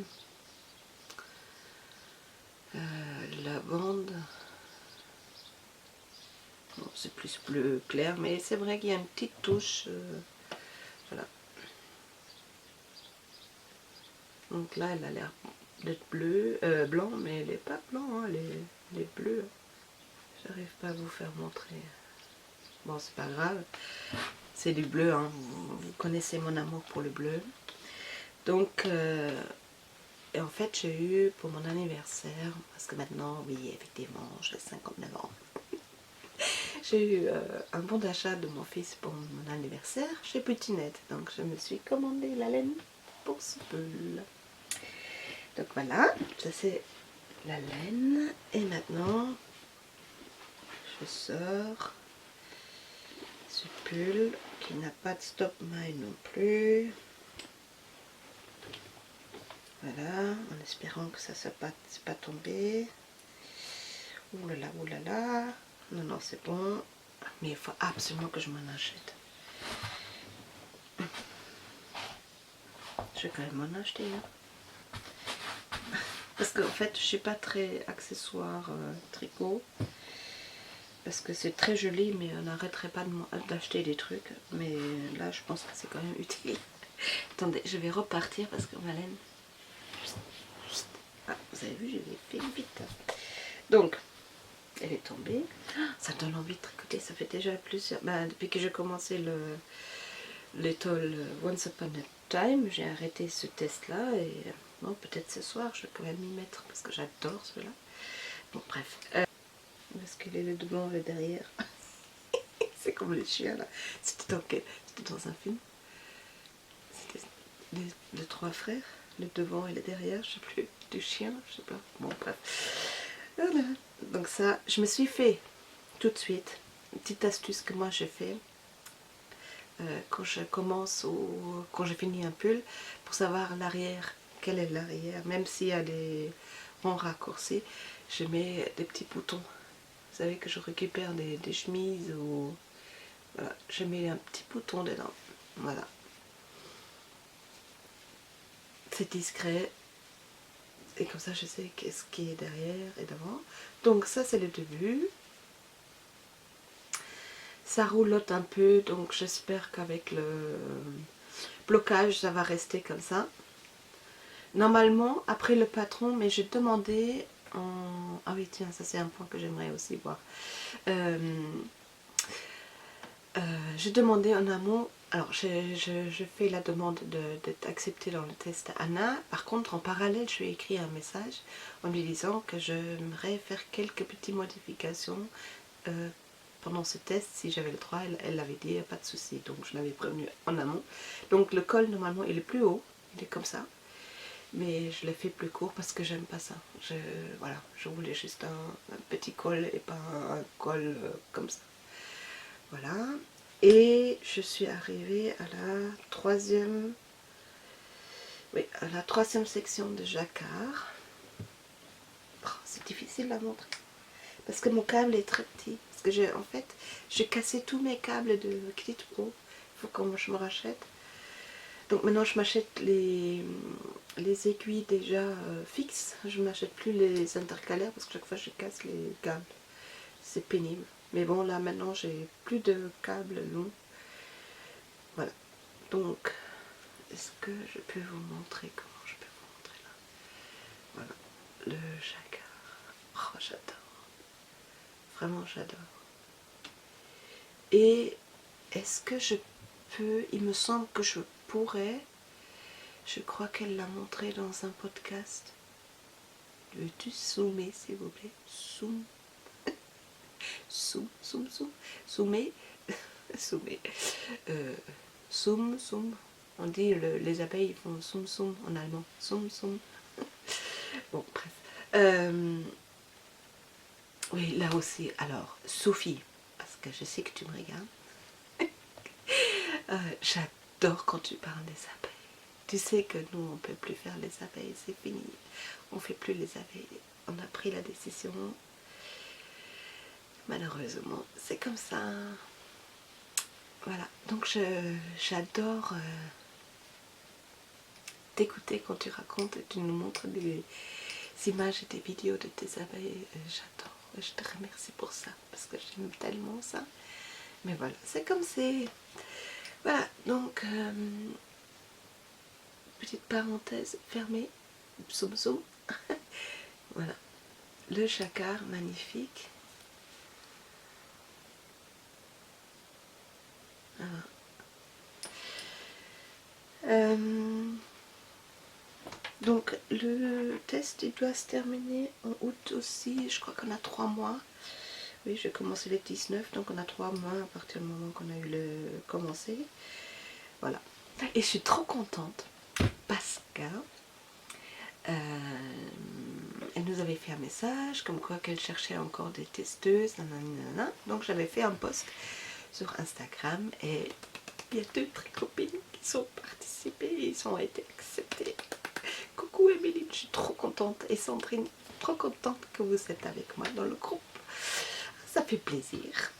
lavande. Bon, c'est plus bleu clair, mais c'est vrai qu'il y a une petite touche. Voilà. Donc là, elle a l'air d'être blanc, mais elle n'est pas blanc, hein, elle est bleue. J'arrive pas à vous faire montrer. Bon, c'est pas grave. C'est du bleu, hein. Vous connaissez mon amour pour le bleu. Donc, et en fait, j'ai eu pour mon anniversaire, parce que maintenant, oui, effectivement, j'ai 59 ans. J'ai eu un bon d'achat de mon fils pour mon anniversaire chez Petit-Net. Donc, je me suis commandé la laine pour ce pull. Donc voilà, ça c'est la laine. Et maintenant, je sors ce pull qui n'a pas de stop maille non plus. Voilà, en espérant que ça ne soit pas tombé. Ouh là là, ouh là là. Non, non, c'est bon. Mais il faut absolument que je m'en achète. Je vais quand même m'en acheter. Hein. Parce qu'en fait, je ne suis pas très accessoire tricot. Parce que c'est très joli, mais on n'arrêterait pas d'acheter des trucs. Mais là, je pense que c'est quand même utile. Attendez, je vais repartir parce que ma laine... Ah, vous avez vu, je l'ai fait vite. Donc, elle est tombée. Ça donne envie de tricoter. Ça fait déjà plusieurs... Ben, depuis que j'ai commencé l'étole Once Upon a Time, j'ai arrêté ce test-là. Et bon, peut-être ce soir, je vais quand même m'y mettre parce que j'adore celui-là. Bon, bref. Parce qu'il est le devant et le derrière. C'est comme les chiens, là. C'était dans un film. C'était les trois frères, le devant et le derrière, je sais plus, du chien, je sais pas. Bon, bref. Voilà. Donc ça, je me suis fait tout de suite une petite astuce que moi j'ai fait quand je commence ou quand je finis un pull pour savoir l'arrière, quel est l'arrière, même s'il y a des ronds raccourcis, je mets des petits boutons. Vous savez que je récupère des chemises ou voilà, je mets un petit bouton dedans. Voilà. C'est discret. Et comme ça, je sais qu'est-ce qui est derrière et devant. Donc ça, c'est le début. Ça roulotte un peu, donc j'espère qu'avec le blocage, ça va rester comme ça. Normalement, après le patron, mais j'ai demandé en... Ah oui, tiens, ça c'est un point que j'aimerais aussi voir. J'ai demandé en amont, alors je fais la demande d'être acceptée dans le test Anna. Par contre, en parallèle, je lui ai écrit un message en lui disant que j'aimerais faire quelques petites modifications pendant ce test. Si j'avais le droit, elle avait dit pas de souci, donc je l'avais prévenu en amont. Donc le col, normalement, il est plus haut, il est comme ça. Mais je l'ai fait plus court parce que j'aime pas ça. Voilà, je voulais juste un petit col et pas un col comme ça. Voilà. Et je suis arrivée à la troisième section de jacquard. Oh, c'est difficile à montrer. Parce que mon câble est très petit. Parce que j'ai cassé tous mes câbles de Kit Pro. Il faut que je me rachète. Donc maintenant je m'achète les aiguilles déjà fixes. Je ne m'achète plus les intercalaires parce que chaque fois je casse les câbles. C'est pénible. Mais bon, là maintenant j'ai plus de câbles longs. Voilà. Donc, est-ce que je peux vous montrer comment je peux vous montrer là? Voilà. Le jacquard. Oh, j'adore. Vraiment, j'adore. Et est-ce que je peux... Il me semble que je pourrais... Je crois qu'elle l'a montré dans un podcast. Veux-tu zoomer, s'il vous plaît? Zoom. Zoom. Zoomer. Zoomer. Zoom. On dit les abeilles font zoom en allemand. Zoom. Bon, bref. Oui, là aussi. Alors, Sophie, parce que je sais que tu me regardes. J'adore quand tu parles des abeilles. Tu sais que nous, on ne peut plus faire les abeilles, c'est fini. On ne fait plus les abeilles. On a pris la décision. Malheureusement, c'est comme ça. Voilà, donc j'adore t'écouter quand tu racontes et tu nous montres des images et des vidéos de tes abeilles. J'adore, je te remercie pour ça, parce que j'aime tellement ça. Mais voilà, c'est comme c'est... Voilà, donc petite parenthèse fermée, zoom zoom. Voilà, le jacquard magnifique. Voilà. Donc le test il doit se terminer en août aussi, je crois qu'on a 3 mois. Oui, j'ai commencé les 19, donc on a 3 mois à partir du moment qu'on a eu le commencé. Voilà. Et je suis trop contente parce que elle nous avait fait un message comme quoi qu'elle cherchait encore des testeuses, nanana. Donc j'avais fait un post sur Instagram et il y a 2 copines qui sont participées et ils ont été acceptés. Coucou Émilie, je suis trop contente, et Sandrine, trop contente que vous êtes avec moi dans le groupe. Ça fait plaisir.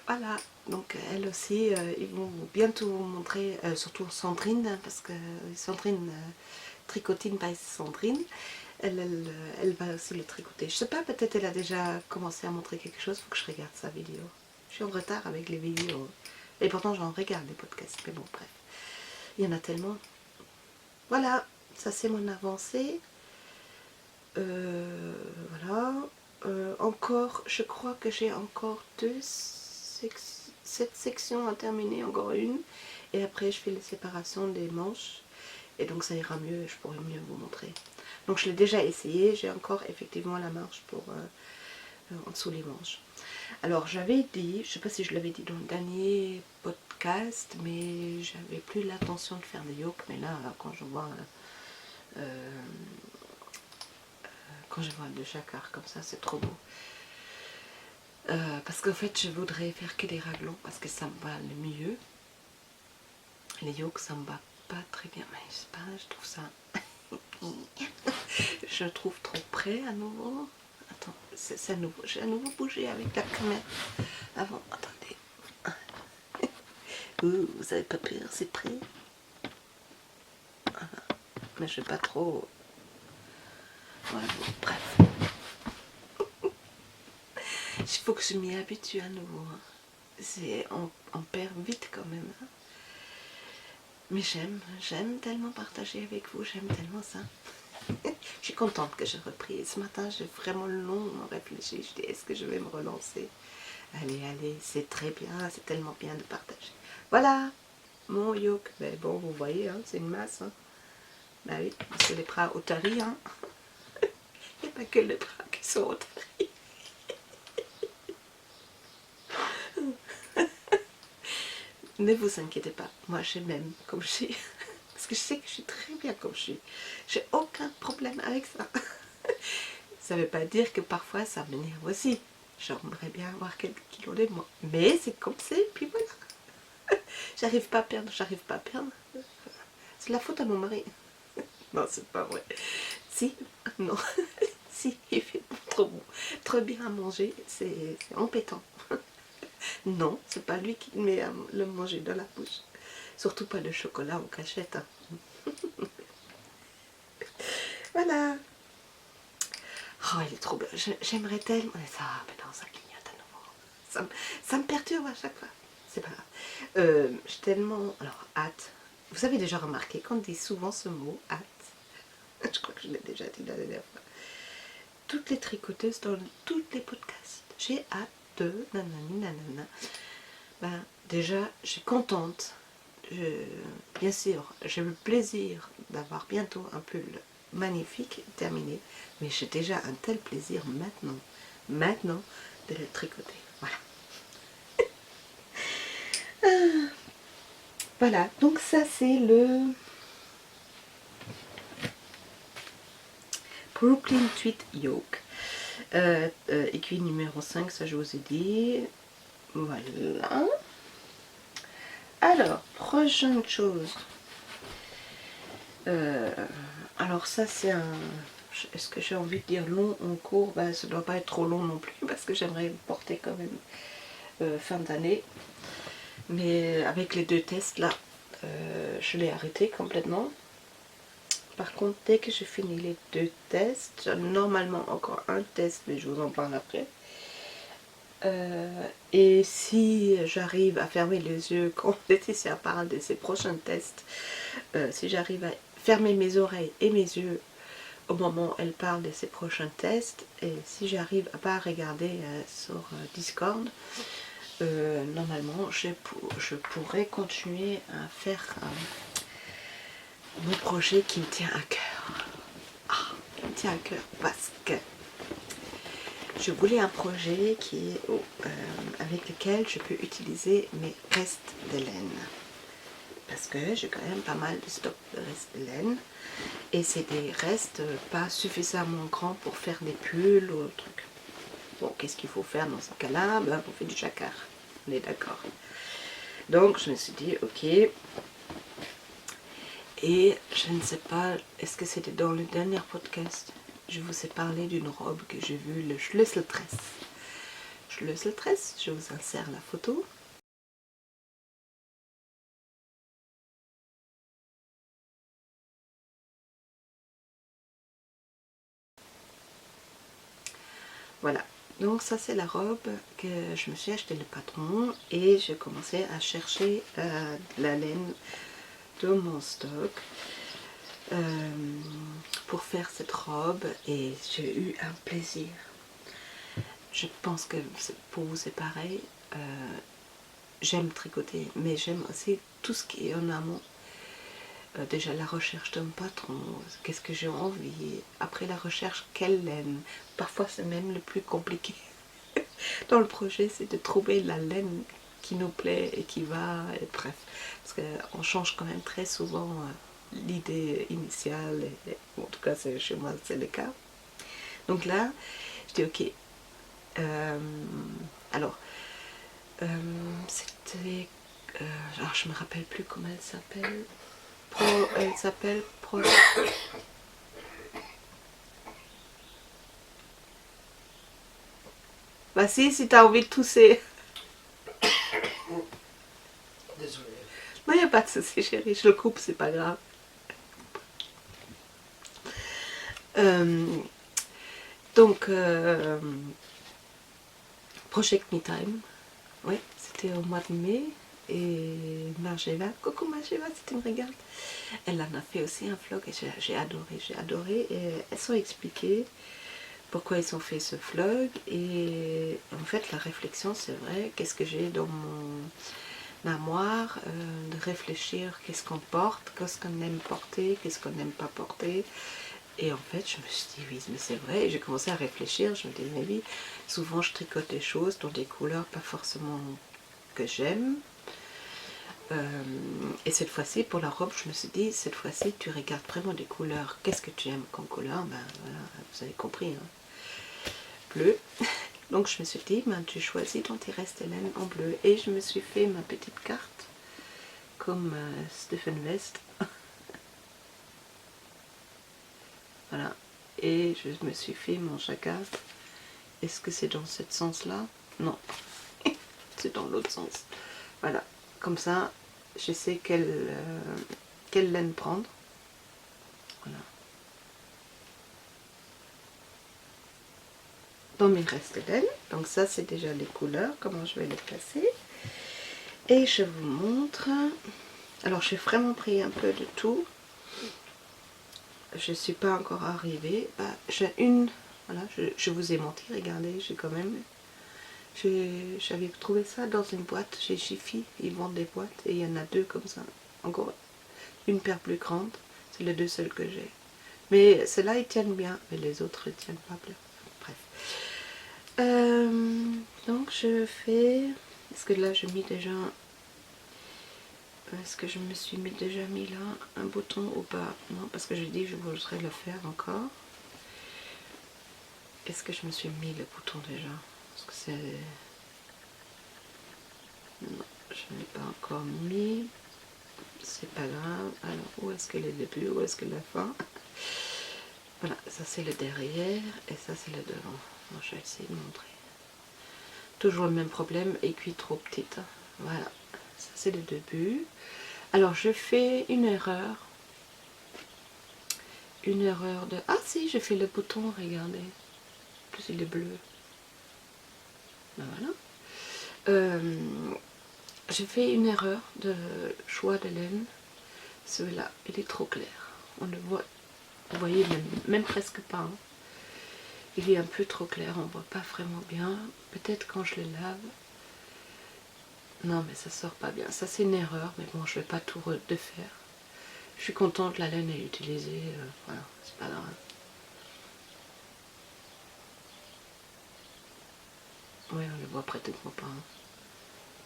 Voilà, donc elle aussi, ils vont bientôt vous montrer, surtout Sandrine, parce que Sandrine, tricotine by Sandrine, elle va aussi le tricoter. Je sais pas, peut-être elle a déjà commencé à montrer quelque chose, il faut que je regarde sa vidéo. Je suis en retard avec les vidéos, et pourtant j'en regarde les podcasts, mais bon, bref. Il y en a tellement. Voilà, ça c'est mon avancée. Voilà. Encore, je crois que j'ai encore 7 sections à terminer, encore une. Et après je fais les séparations des manches. Et donc ça ira mieux, je pourrai mieux vous montrer. Donc je l'ai déjà essayé, j'ai encore effectivement la marge pour en dessous les manches. Alors j'avais dit, je ne sais pas si je l'avais dit dans le dernier podcast, mais j'avais plus l'intention de faire des yokes. Mais là, quand je vois le jacquard comme ça, c'est trop beau. Parce qu'en fait, je voudrais faire que des raglons parce que ça me va le mieux. Les yokes, ça me va pas très bien, mais je sais pas, je trouve ça... je trouve trop près à nouveau. Attends, c'est à nouveau, j'ai à nouveau bougé avec la caméra. Avant, attendez. Vous avez pas peur, c'est prêt. Voilà. Mais je vais pas trop... Voilà, bon, bref. Il faut que je m'y habitue à nouveau. On perd vite quand même. Mais j'aime tellement partager avec vous, j'aime tellement ça. Je suis contente que j'ai repris. Ce matin, j'ai vraiment longuement réfléchi. Je dis, est-ce que je vais me relancer? Allez, allez, c'est très bien, c'est tellement bien de partager. Voilà, mon yoke. Mais bon, vous voyez, hein, c'est une masse. Hein. Bah oui, c'est les bras otaries. Hein. Il n'y a pas que les bras qui sont otaries. Ne vous inquiétez pas, moi je m'aime comme je suis. Parce que je sais que je suis très bien comme je suis. J'ai aucun problème avec ça. Ça ne veut pas dire que parfois ça m'énerve aussi. J'aimerais bien avoir quelques kilos de moins. Mais c'est comme c'est, puis voilà. J'arrive pas à perdre, j'arrive pas à perdre. C'est la faute à mon mari. Non, c'est pas vrai. Si, non. Si, il fait trop bon. Trop bien à manger, c'est embêtant. Non, c'est pas lui qui met à le manger dans la bouche. Surtout pas le chocolat en cachette. Hein. Voilà. Oh, il est trop bien. J'aimerais tellement... Ça, mais non, ça clignote à nouveau. Ça me perturbe à chaque fois. C'est pas grave. J'ai tellement... Alors, hâte. Vous avez déjà remarqué qu'on dit souvent ce mot, hâte. Je crois que je l'ai déjà dit la dernière fois. Toutes les tricoteuses dans tous les podcasts. J'ai hâte de... Nanani, nanana. Ben, déjà, je suis contente. Bien sûr, j'ai le plaisir d'avoir bientôt un pull magnifique terminé, mais j'ai déjà un tel plaisir maintenant de le tricoter. Voilà. Voilà, donc ça c'est le Brooklyn Tweed Yoke. Aiguille numéro 5, ça je vous ai dit. Voilà. Alors, prochaine chose. Alors ça c'est un... Est-ce que j'ai envie de dire long en cours? Ben, ça ne doit pas être trop long non plus parce que j'aimerais porter quand même fin d'année. Mais avec les 2 tests là, je l'ai arrêté complètement. Par contre, dès que j'ai fini les 2 tests, j'ai normalement encore un test, mais je vous en parle après. Et si j'arrive à fermer les yeux quand Laetitia parle de ses prochains tests, si j'arrive à fermer mes oreilles et mes yeux au moment où elle parle de ses prochains tests. Et si j'arrive à pas regarder sur Discord, normalement je pourrais continuer à faire mon projet qui me tient à cœur. Ah, qui me tient à cœur parce que je voulais un projet avec lequel je peux utiliser mes restes de laine. Parce que j'ai quand même pas mal de stock de restes de laine. Et c'est des restes pas suffisamment grands pour faire des pulls ou autre truc. Bon, qu'est-ce qu'il faut faire dans ce cas-là? Ben, on fait du jacquard. On est d'accord. Donc je me suis dit, ok. Et je ne sais pas, est-ce que c'était dans le dernier podcast? Je vous ai parlé d'une robe que j'ai vue, le Schlüsseltress. Schlüsseltress, je vous insère la photo. Voilà, donc ça c'est la robe que je me suis acheté le patron et j'ai commencé à chercher la laine de mon stock pour faire cette robe et j'ai eu un plaisir. Je pense que pour vous c'est pareil, j'aime tricoter mais j'aime aussi tout ce qui est en amont. Déjà la recherche d'un patron, qu'est-ce que j'ai envie, après la recherche, quelle laine, parfois c'est même le plus compliqué dans le projet, c'est de trouver la laine qui nous plaît et qui va, et bref, parce qu'on change quand même très souvent l'idée initiale, en tout cas chez moi c'est le cas. Donc là, je dis ok, alors, c'était, alors je me rappelle plus comment elle s'appelle, elle s'appelle Pro. Bah si t'as envie de tousser. Désolé. Non, il n'y a pas de souci chérie, je le coupe, c'est pas grave. Euh, donc, Project Me Time, oui, c'était au mois de mai. Et Margeva, coucou Margeva, si tu me regardes, elle en a fait aussi un vlog et j'ai adoré. Et elles sont expliquées pourquoi ils ont fait ce vlog. Et en fait, la réflexion, c'est vrai, qu'est-ce que j'ai dans mon armoire, de réfléchir qu'est-ce qu'on porte, qu'est-ce qu'on aime porter, qu'est-ce qu'on n'aime pas porter. Et en fait, je me suis dit, oui, mais c'est vrai. Et j'ai commencé à réfléchir. Je me dis, mais oui, souvent je tricote des choses dans des couleurs pas forcément que j'aime. Et cette fois-ci, pour la robe, je me suis dit, cette fois-ci, tu regardes vraiment des couleurs. Qu'est-ce que tu aimes comme couleur? Ben voilà, vous avez compris. Hein. Bleu. Donc je me suis dit, ben, tu choisis ton tes restes de laine en bleu. Et je me suis fait ma petite carte, comme Stephen West. Voilà. Et je me suis fait mon jacquard. Est-ce que c'est dans ce sens-là? Non. C'est dans l'autre sens. Voilà. Comme ça, je sais quelle laine prendre. Voilà. Dans mes restes de laine. Donc ça, c'est déjà les couleurs. Comment je vais les placer. Et je vous montre. Alors, j'ai vraiment pris un peu de tout. Je ne suis pas encore arrivée. Bah, j'ai une... Voilà, je vous ai menti. Regardez, j'ai quand même... J'avais trouvé ça dans une boîte chez Jiffy. Ils vendent des boîtes et il y en a deux comme ça. Encore une paire plus grande. C'est les deux seuls que j'ai. Mais ceux-là, ils tiennent bien. Mais les autres, ils ne tiennent pas bien. Bref. Donc, je fais... Est-ce que là, je mis déjà... Est-ce que je me suis déjà mis là un bouton ou pas? Non, parce que je dis que je voudrais le faire encore. Est-ce que je me suis mis le bouton déjà? Parce que c'est... Non, je ne l'ai pas encore mis. C'est pas grave. Alors, où est-ce que le début? Où est-ce que la fin? Voilà, ça c'est le derrière et ça c'est le devant. Bon, je vais essayer de montrer. Toujours le même problème, aiguille trop petite. Voilà, ça c'est le début. Alors, je fais une erreur. Une erreur de... Ah si, j'ai fait le bouton, regardez. En plus, il est bleu. Ben voilà. J'ai fait une erreur de choix de laine. Celui-là, il est trop clair. on le voit, vous voyez même presque pas. Hein. Il est un peu trop clair, on voit pas vraiment bien. Peut-être quand je le lave. Non mais ça sort pas bien. Ça c'est une erreur, mais bon je vais pas tout refaire. Je suis contente, la laine est utilisée, voilà, c'est pas grave. Oui, on le voit pratiquement pas. Hein.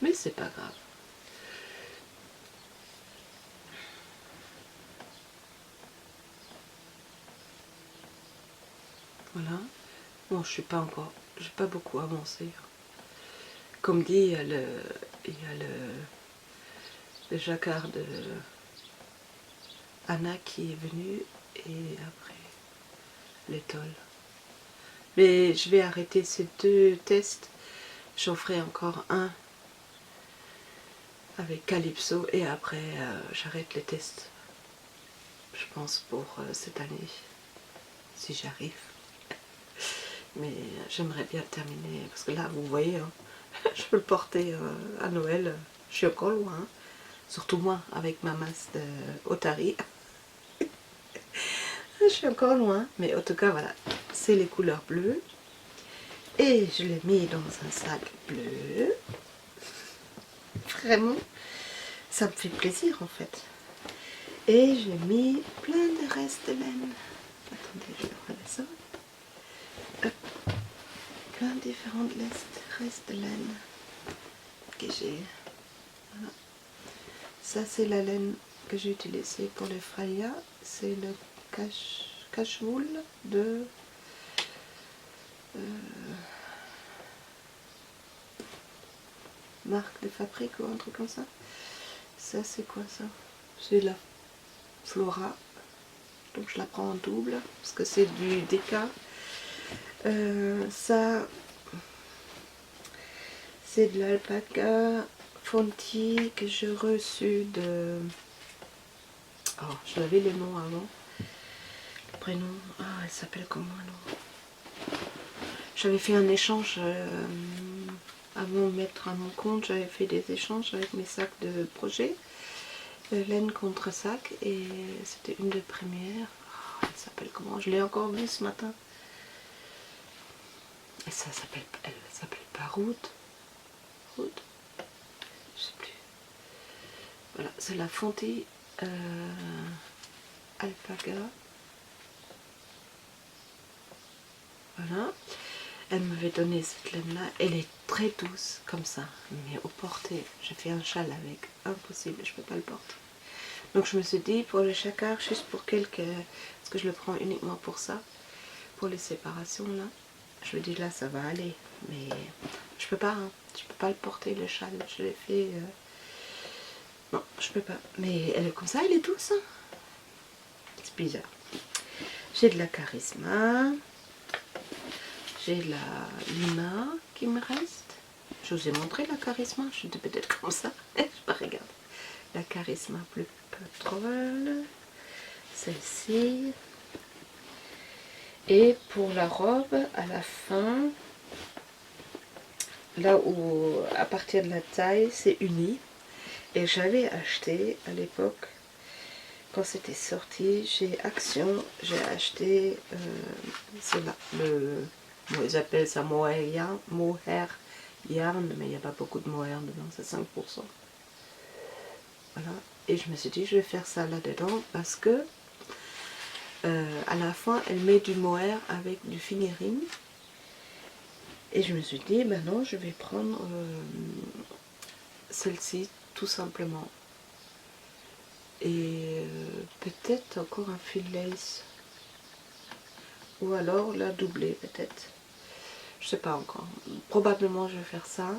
Mais c'est pas grave. Voilà. Bon, je suis pas encore, j'ai pas beaucoup avancé. Comme dit, il y a le jacquard de Anna qui est venu et après l'étole. Mais je vais arrêter ces 2 tests. J'en ferai encore un avec Calypso et après j'arrête les tests. Je pense pour cette année, si j'arrive. Mais j'aimerais bien terminer parce que là vous voyez, hein, je peux le porter à Noël. Je suis encore loin, hein. Surtout moi avec ma masse de Otari. Je suis encore loin, mais en tout cas voilà, c'est les couleurs bleues. Et je l'ai mis dans un sac bleu. Vraiment, ça me fait plaisir en fait. Et j'ai mis plein de restes de laine. Attendez, je le redescends. Hop. Plein de différentes restes de laine que j'ai. Voilà. Ça c'est la laine que j'ai utilisée pour les Freya. C'est le cache-wool de marque de fabrique ou un truc comme ça. Ça c'est quoi ça? C'est la Flora. Donc je la prends en double parce que c'est du déca. Ça c'est de l'alpaca Fonti que j'ai reçu de... Oh, je l'avais le nom avant. Le prénom. Ah, elle s'appelle comment alors? J'avais fait un échange avant de mettre à mon compte. J'avais fait des échanges avec mes sacs de projet. Laine contre sac. Et c'était une des premières. Oh, elle s'appelle comment? Je l'ai encore vue ce matin. Et ça s'appelle... Elle s'appelle pas Ruth. Ruth? Je sais plus. Voilà, c'est la Fonti alpaga. Voilà. Elle m'avait donné cette laine là. Elle est très douce comme ça. Mais au porter, j'ai fait un châle avec. Impossible, je peux pas le porter. Donc je me suis dit pour le jacquard, juste pour quelques... Parce que je le prends uniquement pour ça. Pour les séparations là. Je me dis là ça va aller. Mais je peux pas. Hein. Je peux pas le porter le châle. Je l'ai fait... Non, je peux pas. Mais elle est comme ça, elle est douce. Hein. C'est bizarre. J'ai de la charisma. J'ai la Lima qui me reste. Je vous ai montré la charisma. Je suis peut-être comme ça. Je pas regarde. La charisma plus pétrole. Celle-ci. Et pour la robe, à la fin, là où à partir de la taille, c'est uni. Et j'avais acheté à l'époque, quand c'était sorti, chez Action, j'ai acheté cela, bon, ils appellent ça mohair yarn, mais il n'y a pas beaucoup de mohair dedans, c'est 5%. Voilà, et je me suis dit, je vais faire ça là-dedans parce que à la fin, elle met du mohair avec du finiring. Et je me suis dit, ben non, je vais prendre celle-ci tout simplement. Et peut-être encore un fil lace. Ou alors la doubler peut-être. Je sais pas encore. Probablement je vais faire ça.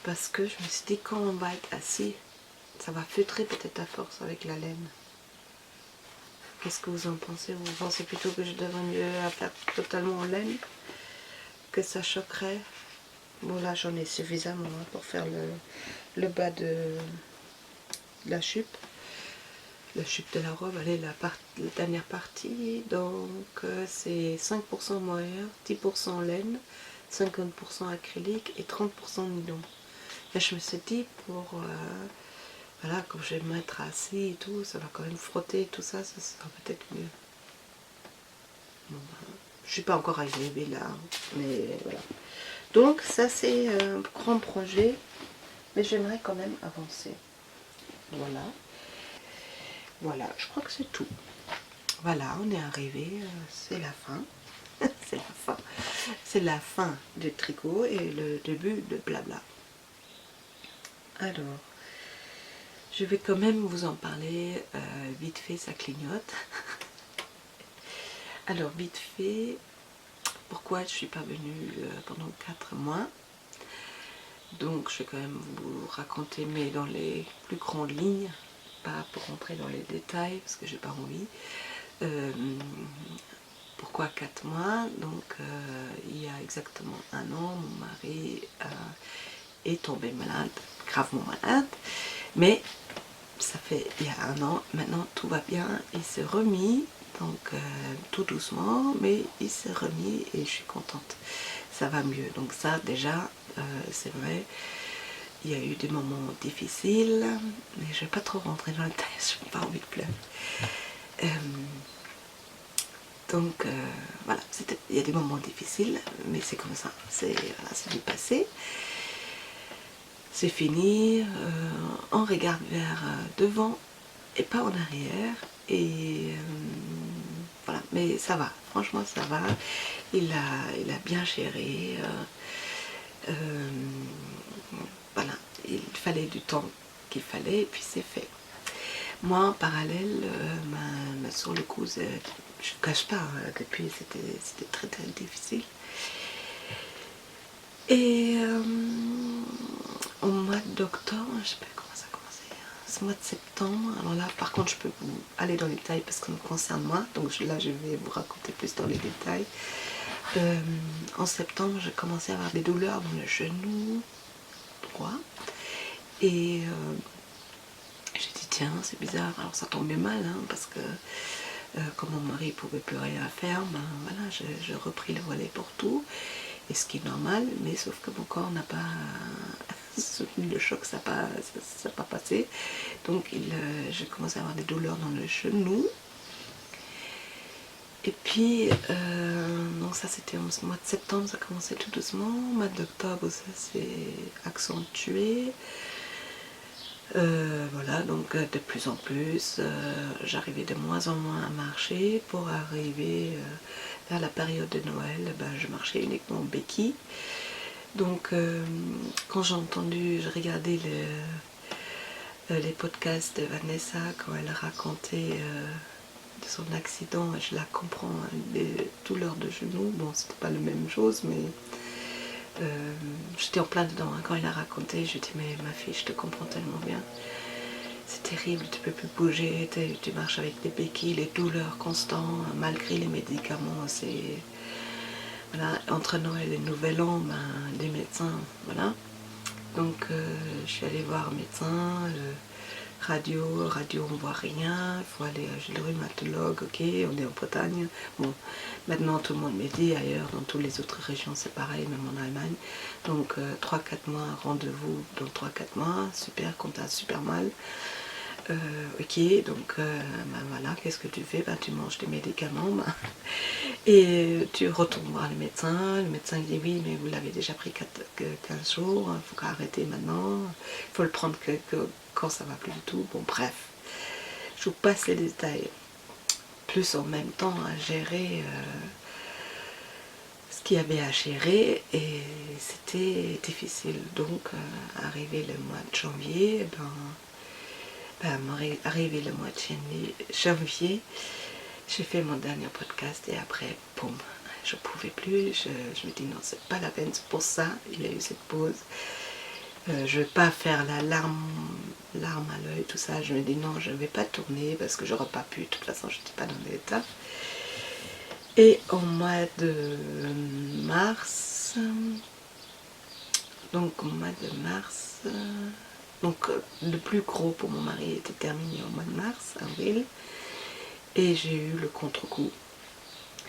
Parce que je me suis dit quand on va être assis, ça va feutrer peut-être à force avec la laine. Qu'est-ce que vous en pensez? Vous pensez plutôt que je devrais mieux la faire totalement en laine? Que ça choquerait? Bon là j'en ai suffisamment hein, pour faire le bas de la jupe. La jupe de la robe, elle est la dernière partie, donc c'est 5% mohair, 10% laine, 50% acrylique et 30% nylon. Et je me suis dit pour voilà, quand je vais me mettre assis et tout, ça va quand même frotter, tout ça, ça sera peut-être mieux. Bon, ben, je suis pas encore arrivée là, mais voilà. Donc ça c'est un grand projet, mais j'aimerais quand même avancer. Voilà. Voilà, je crois que c'est tout. Voilà, on est arrivé, c'est la fin. C'est la fin. C'est la fin du tricot et le début de blabla. Alors, je vais quand même vous en parler vite fait, ça clignote. Alors, vite fait, pourquoi je ne suis pas venue pendant 4 mois. Donc, je vais quand même vous raconter, mais dans les plus grandes lignes, pas pour rentrer dans les détails, parce que j'ai pas envie. Pourquoi 4 mois? Donc, il y a exactement 1 an, mon mari est tombé malade, gravement malade, mais ça fait il y a 1 an, maintenant tout va bien, il s'est remis, donc tout doucement, mais il s'est remis et je suis contente, ça va mieux. Donc ça déjà, c'est vrai, il y a eu des moments difficiles, mais je ne vais pas trop rentrer dans le détail, je n'ai pas envie de pleurer. Donc voilà, il y a des moments difficiles, mais c'est comme ça, c'est du passé. C'est fini, on regarde vers devant et pas en arrière. Et voilà, mais ça va, franchement ça va. Il a bien géré. Voilà, il fallait du temps qu'il fallait et puis c'est fait. Moi en parallèle, sur le coup, je ne cache pas, depuis c'était très très difficile. Et au mois d'octobre, je ne sais pas comment ça a commencé, ce mois de septembre, alors là par contre je peux vous aller dans les détails parce que ça me concerne moi, donc là je vais vous raconter plus dans les détails. En septembre, j'ai commencé à avoir des douleurs dans le genou droit et j'ai dit tiens c'est bizarre, alors ça tombait mal hein, parce que comme mon mari ne pouvait plus rien faire, ben voilà, j'ai repris le relais pour tout, et ce qui est normal, mais sauf que mon corps n'a pas soutenu le choc, ça n'a pas passé, donc j'ai commencé à avoir des douleurs dans le genou. Et puis, donc ça c'était au mois de septembre, ça commençait tout doucement, au mois d'octobre ça s'est accentué. Voilà, donc de plus en plus, j'arrivais de moins en moins à marcher. Pour arriver vers la période de Noël, ben, je marchais uniquement en béquille. Donc quand j'ai regardé les podcasts de Vanessa quand elle racontait de son accident, je la comprends, hein, les douleurs de genoux, bon c'était pas la même chose, mais j'étais en plein dedans hein, quand elle a raconté, je dis mais ma fille je te comprends tellement bien. C'est terrible, tu peux plus bouger, tu marches avec des béquilles, les douleurs constantes, malgré les médicaments, c'est... Voilà, entre Noël et Nouvel An, ben, des médecins, voilà. Donc je suis allée voir un médecin, radio on voit rien, il faut aller chez le rhumatologue, ok, on est en Bretagne. Bon, maintenant tout le monde me dit ailleurs, dans toutes les autres régions c'est pareil, même en Allemagne. Donc 3-4 mois, rendez-vous dans 3-4 mois, super, quand t'as super mal. Ok, donc ben voilà, qu'est-ce que tu fais? Ben, tu manges des médicaments ben, et tu retournes voir le médecin dit oui mais vous l'avez déjà pris 15 jours, il faut arrêter maintenant, il faut le prendre quand ça va plus du tout, bon bref, je vous passe les détails, plus en même temps à gérer ce qu'il y avait à gérer et c'était difficile, donc arrivé le mois de janvier, arrivé le mois de janvier, j'ai fait mon dernier podcast et après, boum, je ne pouvais plus, je me dis non, c'est pas la peine, c'est pour ça, il y a eu cette pause. Je ne vais pas faire la larme à l'œil, tout ça, je me dis non, je ne vais pas tourner parce que j'aurais pas pu, de toute façon je n'étais pas dans l'état. Et au mois de mars, donc au mois de mars, donc le plus gros pour mon mari était terminé au mois de mars, avril, et j'ai eu le contre-coup.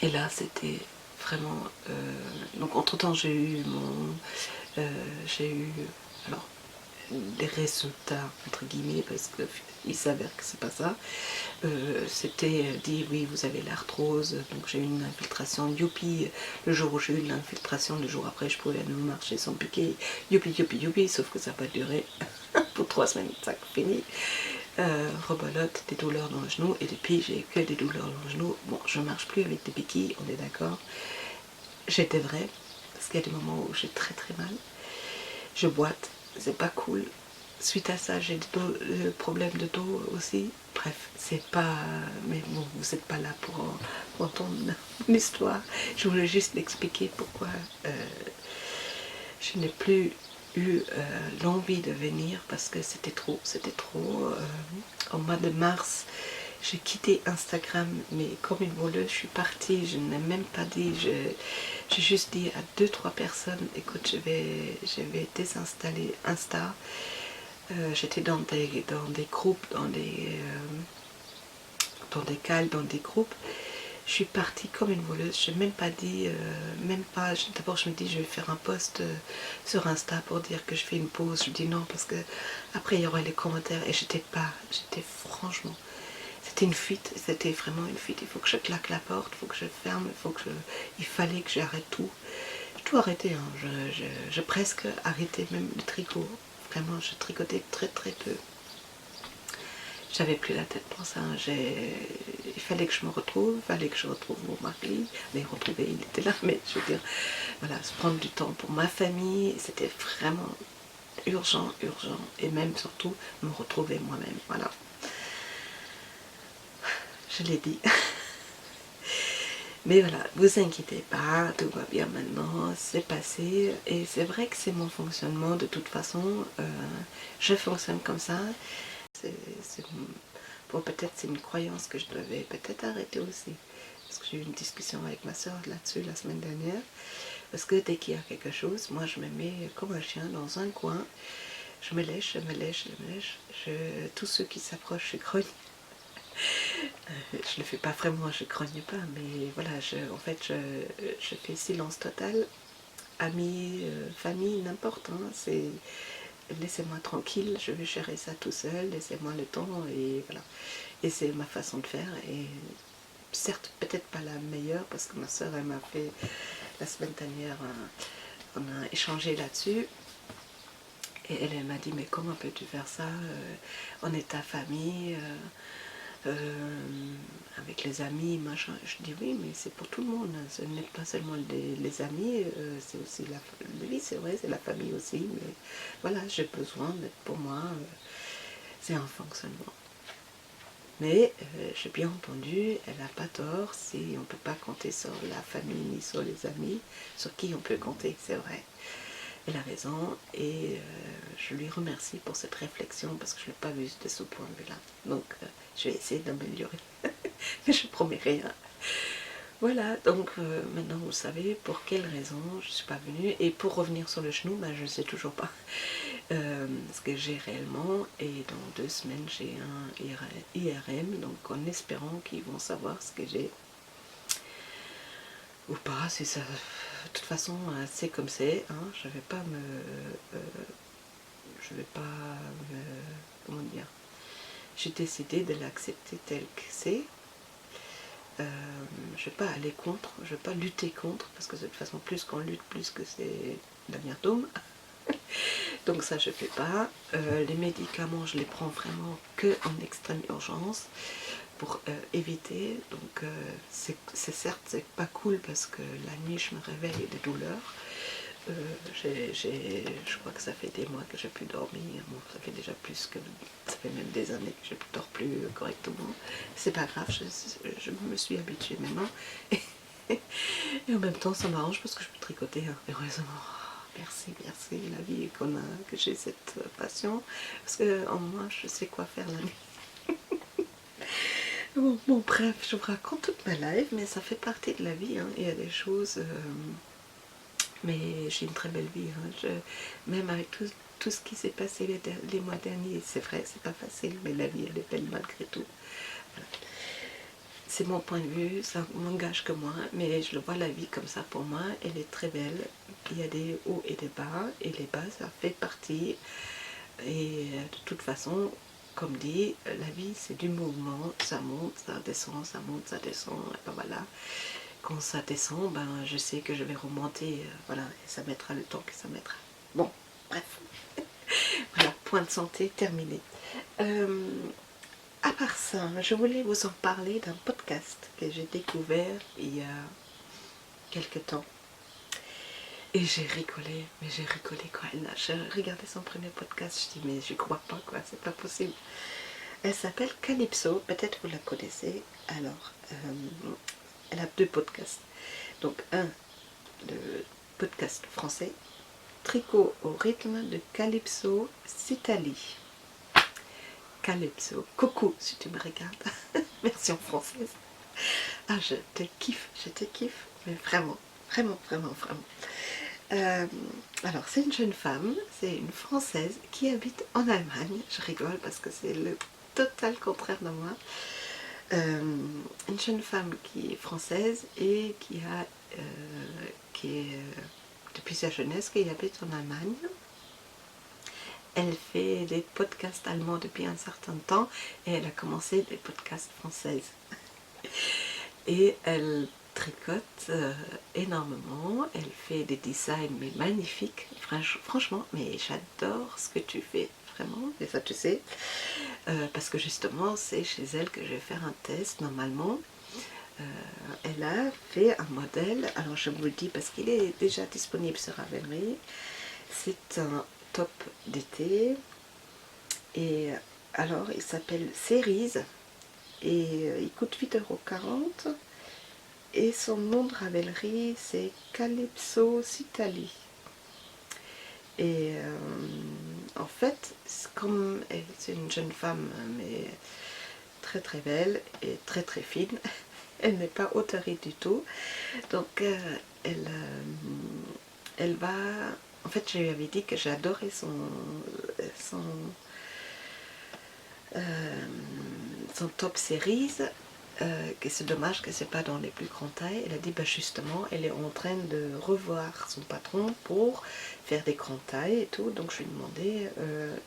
Et là c'était vraiment... donc entre temps j'ai eu alors les résultats, entre guillemets, parce qu'il s'avère que c'est pas ça. C'était dit, oui, vous avez l'arthrose, donc j'ai eu une infiltration, youpi, le jour où j'ai eu l'infiltration, le jour après, je pouvais à nouveau marcher sans piquer, youpi, youpi, youpi, sauf que ça n'a pas duré. Pour 3 semaines, ça fini. Rebolote, des douleurs dans le genou, et depuis, j'ai que des douleurs dans le genou. Bon, je marche plus avec des béquilles, on est d'accord. J'étais vraie, parce qu'il y a des moments où j'ai très très mal. Je boite, c'est pas cool. Suite à ça, j'ai des problèmes de dos aussi. Bref, c'est pas... Mais bon, vous n'êtes pas là pour entendre mon histoire. Je voulais juste expliquer pourquoi je n'ai plus eu l'envie de venir, parce que c'était trop, c'était trop. Au mois de mars, j'ai quitté Instagram, mais comme une voleuse, je suis partie, je n'ai même pas dit, j'ai juste dit à 2-3 personnes, écoute, je vais désinstaller Insta. J'étais dans des groupes, dans des cales, dans des groupes. Je suis partie comme une voleuse, je n'ai même pas dit, d'abord je me dis je vais faire un post sur Insta pour dire que je fais une pause. Je dis non parce que après il y aurait les commentaires et j'étais franchement, c'était une fuite, c'était vraiment une fuite. Il faut que je claque la porte, il faut que je ferme, il fallait que j'arrête tout. J'ai tout arrêté, hein. J'ai presque arrêté même le tricot. Vraiment, je tricotais très très peu. J'avais plus la tête pour ça. Il fallait que je me retrouve, il fallait que je retrouve mon mari. Mais retrouver, il était là, mais je veux dire, voilà, se prendre du temps pour ma famille, c'était vraiment urgent, urgent. Et même surtout, me retrouver moi-même, voilà. Je l'ai dit. Mais voilà, vous inquiétez pas, tout va bien maintenant, c'est passé. Et c'est vrai que c'est mon fonctionnement, de toute façon, je fonctionne comme ça. Bon, peut-être c'est une croyance que je devais peut-être arrêter aussi. Parce que j'ai eu une discussion avec ma soeur là-dessus la semaine dernière. Parce que dès qu'il y a quelque chose, moi je me mets comme un chien dans un coin. Je me lèche, je me lèche, je me lèche. Tous ceux qui s'approchent, je grogne. Je ne le fais pas vraiment, je grogne pas. Mais voilà, en fait, je fais silence total. Amis, famille, n'importe. Hein, c'est... Laissez-moi tranquille, je vais gérer ça tout seul, laissez-moi le temps, et voilà. Et c'est ma façon de faire, et certes, peut-être pas la meilleure, parce que ma soeur, elle m'a fait, la semaine dernière, on a échangé là-dessus, et elle m'a dit, mais comment peux-tu faire ça, on est ta famille, avec les amis, machin. Je dis oui, mais c'est pour tout le monde, ce n'est pas seulement les amis, c'est aussi oui, c'est vrai, c'est la famille aussi, mais voilà, j'ai besoin d'être pour moi, c'est un fonctionnement. Mais j'ai bien entendu, elle n'a pas tort, si on ne peut pas compter sur la famille ni sur les amis, sur qui on peut compter, c'est vrai. Elle a raison, et je lui remercie pour cette réflexion, parce que je ne l'ai pas vue de ce point de vue-là. Donc je vais essayer d'améliorer, mais je ne promets rien. Voilà, donc maintenant vous savez pour quelle raison je ne suis pas venue. Et pour revenir sur le genou, ben, je ne sais toujours pas ce que j'ai réellement. Et dans 2 semaines, j'ai un IRM, donc en espérant qu'ils vont savoir ce que j'ai. Ou pas, c'est ça. De toute façon, c'est comme c'est. Hein, je vais pas comment dire. J'ai décidé de l'accepter tel que c'est. Je ne vais pas aller contre, je ne vais pas lutter contre, parce que de toute façon, plus qu'on lutte, plus que c'est l'amertume. Donc ça, je ne fais pas. Les médicaments, je les prends vraiment que en extrême urgence pour éviter. Donc c'est certes, c'est pas cool parce que la nuit, je me réveille des douleurs. Je crois que ça fait des mois que j'ai plus dormir. Bon, ça fait déjà plus que... Ça fait même des années que je ne dors plus correctement. C'est pas grave, je me suis habituée maintenant. Et en même temps, ça m'arrange parce que je peux tricoter, hein, heureusement. Merci, merci la vie que j'ai cette passion. Parce que en moi, je sais quoi faire la nuit. Bon, bref, je vous raconte toute ma life, mais ça fait partie de la vie. Hein. Il y a des choses... mais j'ai une très belle vie, hein. Même avec tout ce qui s'est passé les mois derniers, c'est vrai, c'est pas facile, mais la vie elle est belle malgré tout. Voilà. C'est mon point de vue, ça m'engage que moi, mais je le vois la vie comme ça pour moi, elle est très belle. Il y a des hauts et des bas, et les bas ça fait partie Et de toute façon, comme dit, la vie c'est du mouvement, ça monte, ça descend, ça monte, ça descend, et ben voilà. Quand ça descend, ben je sais que je vais remonter, voilà, et ça mettra le temps que ça mettra. Bon, bref, voilà, point de santé terminé. À part ça, je voulais vous en parler d'un podcast que j'ai découvert il y a quelque temps. Et j'ai rigolé, mais j'ai rigolé quoi. J'ai regardé son premier podcast, je dis mais je crois pas quoi, c'est pas possible. Elle s'appelle Calypso, peut-être vous la connaissez. Alors, elle a 2 podcasts. Donc le podcast français, Tricot au rythme de Calypso Citali. Calypso, coucou si tu me regardes, version française. Ah, je te kiffe, mais vraiment, vraiment, vraiment, vraiment. Alors, c'est une jeune femme, c'est une Française qui habite en Allemagne. Je rigole parce que c'est le total contraire de moi. Une jeune femme qui est française et qui est depuis sa jeunesse, qui habite en Allemagne. Elle fait des podcasts allemands depuis un certain temps et elle a commencé des podcasts françaises. Et elle tricote énormément, elle fait des designs mais magnifiques, franchement, mais j'adore ce que tu fais, vraiment, et ça tu sais, parce que justement c'est chez elle que je vais faire un test normalement. Elle a fait un modèle, alors je vous le dis parce qu'il est déjà disponible sur Ravelry, c'est un top d'été, et alors il s'appelle Series, et il coûte 8,40 €. Et son nom de Ravelry, c'est Calypso Citali. Et en fait, comme c'est une jeune femme, mais très très belle et très très fine, elle n'est pas autorite du tout. Donc elle va... En fait, je lui avais dit que j'adorais son top series, que c'est dommage que c'est pas dans les plus grandes tailles. Elle a dit bah justement elle est en train de revoir son patron pour faire des grandes tailles et tout, donc je lui ai demandé,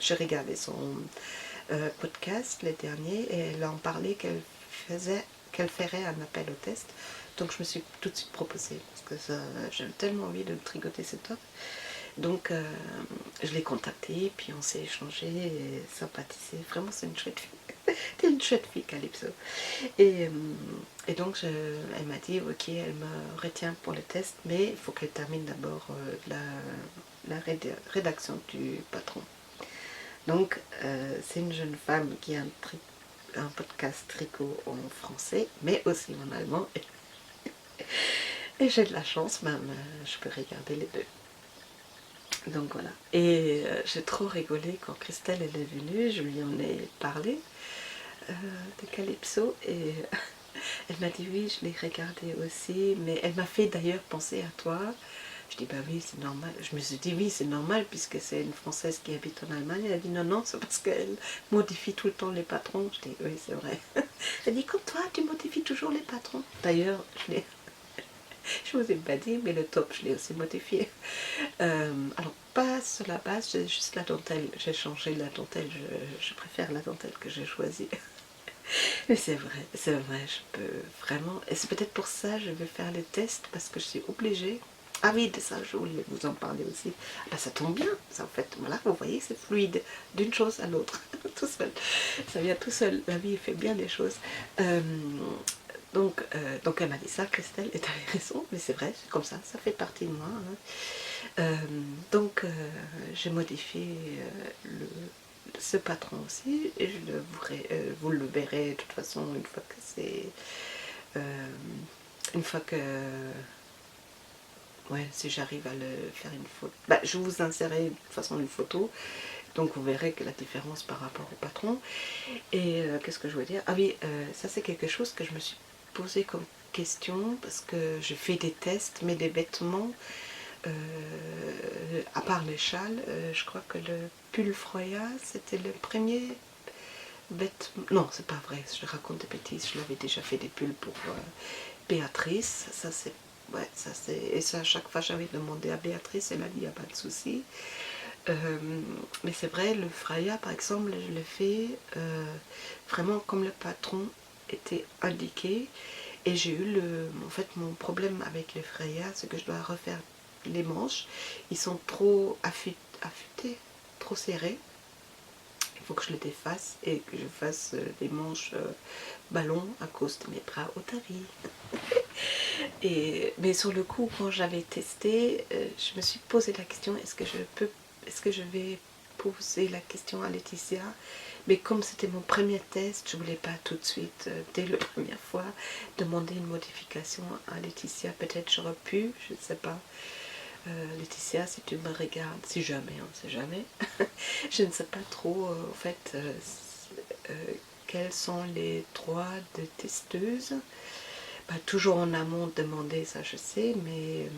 j'ai regardé son podcast les derniers et elle en parlait qu'elle ferait un appel au test, donc je me suis tout de suite proposée parce que j'ai tellement envie de tricoter ce top. Donc je l'ai contactée, puis on s'est échangé et sympathisé. Vraiment c'est une chouette fille. T'es une chouette fille Calypso. Et donc elle m'a dit ok, elle me retient pour le test, mais il faut qu'elle termine d'abord la rédaction du patron. Donc c'est une jeune femme qui a un podcast tricot en français, mais aussi en allemand. Et j'ai de la chance, même je peux regarder les deux. Donc voilà. Et j'ai trop rigolé quand Christelle elle est venue, je lui en ai parlé de Calypso et elle m'a dit oui, je l'ai regardé aussi, mais elle m'a fait d'ailleurs penser à toi. Je dis bah oui, c'est normal. Je me suis dit oui, c'est normal puisque c'est une Française qui habite en Allemagne. Elle a dit non, non, c'est parce qu'elle modifie tout le temps les patrons. Je dis oui, c'est vrai. Elle dit comme toi, tu modifies toujours les patrons. D'ailleurs, je vous ai pas dit, mais le top, je l'ai aussi modifié. Alors, pas sur la base, j'ai juste la dentelle. J'ai changé la dentelle, je préfère la dentelle que j'ai choisie. Mais c'est vrai, je peux vraiment... Et c'est peut-être pour ça que je vais faire les tests, parce que je suis obligée. Ah oui, de ça, je voulais vous en parler aussi. Ah ben, ça tombe bien, ça en fait, voilà, vous voyez, c'est fluide, d'une chose à l'autre, tout seul. Ça vient tout seul, la vie fait bien des choses. Donc elle m'a dit ça, Christelle, et t'avais raison, mais c'est vrai, c'est comme ça fait partie de moi. Hein. J'ai modifié ce patron aussi, et vous le verrez de toute façon une fois que c'est... une fois que... Ouais, si j'arrive à le faire une photo... Bah, je vous insérerai de toute façon une photo, donc vous verrez que la différence par rapport au patron. Et qu'est-ce que je veux dire? Ah oui, ça c'est quelque chose que je me suis posé comme question, parce que je fais des tests, mais des vêtements, à part les châles, je crois que le pull Froya, c'était le premier vêtement... Non, c'est pas vrai, je raconte des bêtises, je l'avais déjà fait des pulls pour Béatrice, ça c'est... Ouais, ça c'est... Et ça, à chaque fois j'avais demandé à Béatrice, elle m'a dit, il n'y a pas de souci. Mais c'est vrai, le Freya par exemple, je l'ai fait vraiment comme le patron était indiqué. Et j'ai eu en fait mon problème avec le Freya, c'est que je dois refaire les manches. Ils sont trop affûtés, trop serrés. Il faut que je les défasse et que je fasse des manches ballon à cause de mes bras otaries. Mais sur le coup, quand j'avais testé, je me suis posé la question, est-ce que je vais poser la question à Laetitia? Mais comme c'était mon premier test, je ne voulais pas tout de suite, dès la première fois, demander une modification à Laetitia. Peut-être j'aurais pu, je ne sais pas. Laetitia, si tu me regardes, si jamais, on ne sait jamais, je ne sais pas trop, en fait, quels sont les droits de testeuse. Bah, toujours en amont demander, ça je sais, mais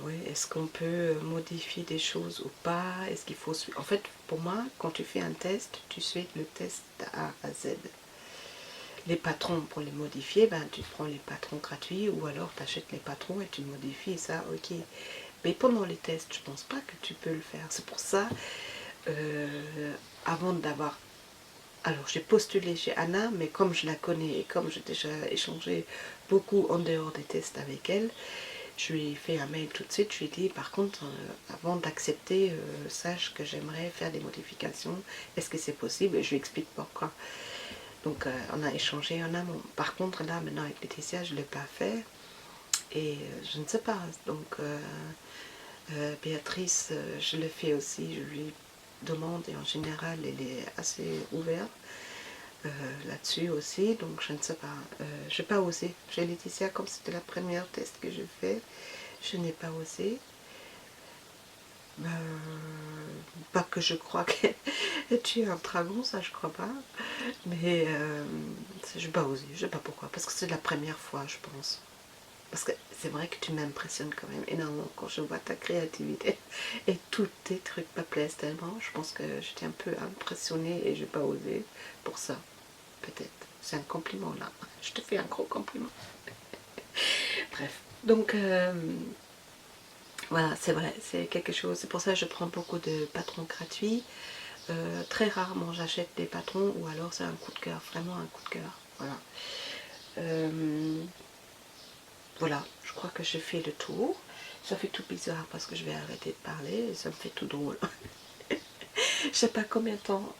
oui, est-ce qu'on peut modifier des choses ou pas? Est-ce qu'il faut suivre? En fait, pour moi, quand tu fais un test, tu suis le test de A à Z. Les patrons, pour les modifier, ben, tu prends les patrons gratuits ou alors tu achètes les patrons et tu modifies ça, ok. Mais pendant les tests, je pense pas que tu peux le faire. C'est pour ça, avant d'avoir... Alors, j'ai postulé chez Anna, mais comme je la connais et comme j'ai déjà échangé beaucoup en dehors des tests avec elle, je lui ai fait un mail tout de suite, je lui ai dit, par contre, avant d'accepter, sache que j'aimerais faire des modifications, est-ce que c'est possible? Et je lui explique pourquoi. Donc, on a échangé en amont. Par contre, là, maintenant, avec Laetitia, je ne l'ai pas fait, et je ne sais pas. Donc, Béatrice, je le fais aussi, je lui demande, et en général, elle est assez ouverte là-dessus aussi, donc je ne sais pas. Je n'ai pas osé. Chez Laetitia, comme c'était la première test que je fais, je n'ai pas osé. Pas que je crois que tu es un dragon, ça je crois pas. Mais je n'ai pas osé, je ne sais pas pourquoi. Parce que c'est la première fois, je pense. Parce que c'est vrai que tu m'impressionnes quand même énormément quand je vois ta créativité. Et tous tes trucs me plaisent tellement. Je pense que j'étais un peu impressionnée et je n'ai pas osé pour ça. Peut-être. C'est un compliment là. Je te fais un gros compliment. Bref. Donc, voilà, c'est vrai, c'est quelque chose. C'est pour ça que je prends beaucoup de patrons gratuits. Très rarement j'achète des patrons ou alors c'est un coup de cœur, vraiment un coup de cœur. Voilà. Voilà, je crois que j'ai fait le tour. Ça fait tout bizarre parce que je vais arrêter de parler et ça me fait tout drôle. Je sais pas combien de temps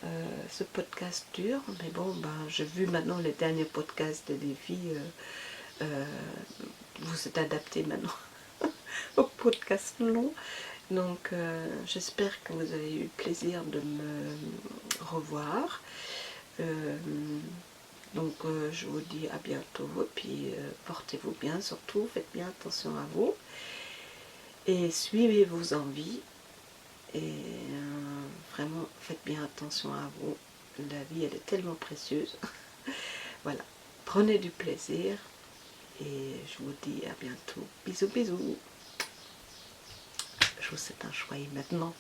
ce podcast dure, mais bon, ben, j'ai vu maintenant les derniers podcasts des filles. Vous êtes adaptés maintenant au podcast long. Donc j'espère que vous avez eu plaisir de me revoir. Donc je vous dis à bientôt et puis portez-vous bien surtout, faites bien attention à vous et suivez vos envies et vraiment faites bien attention à vous. La vie elle est tellement précieuse. Voilà, prenez du plaisir et je vous dis à bientôt. Bisous bisous. Je vous souhaite un joyeux maintenant.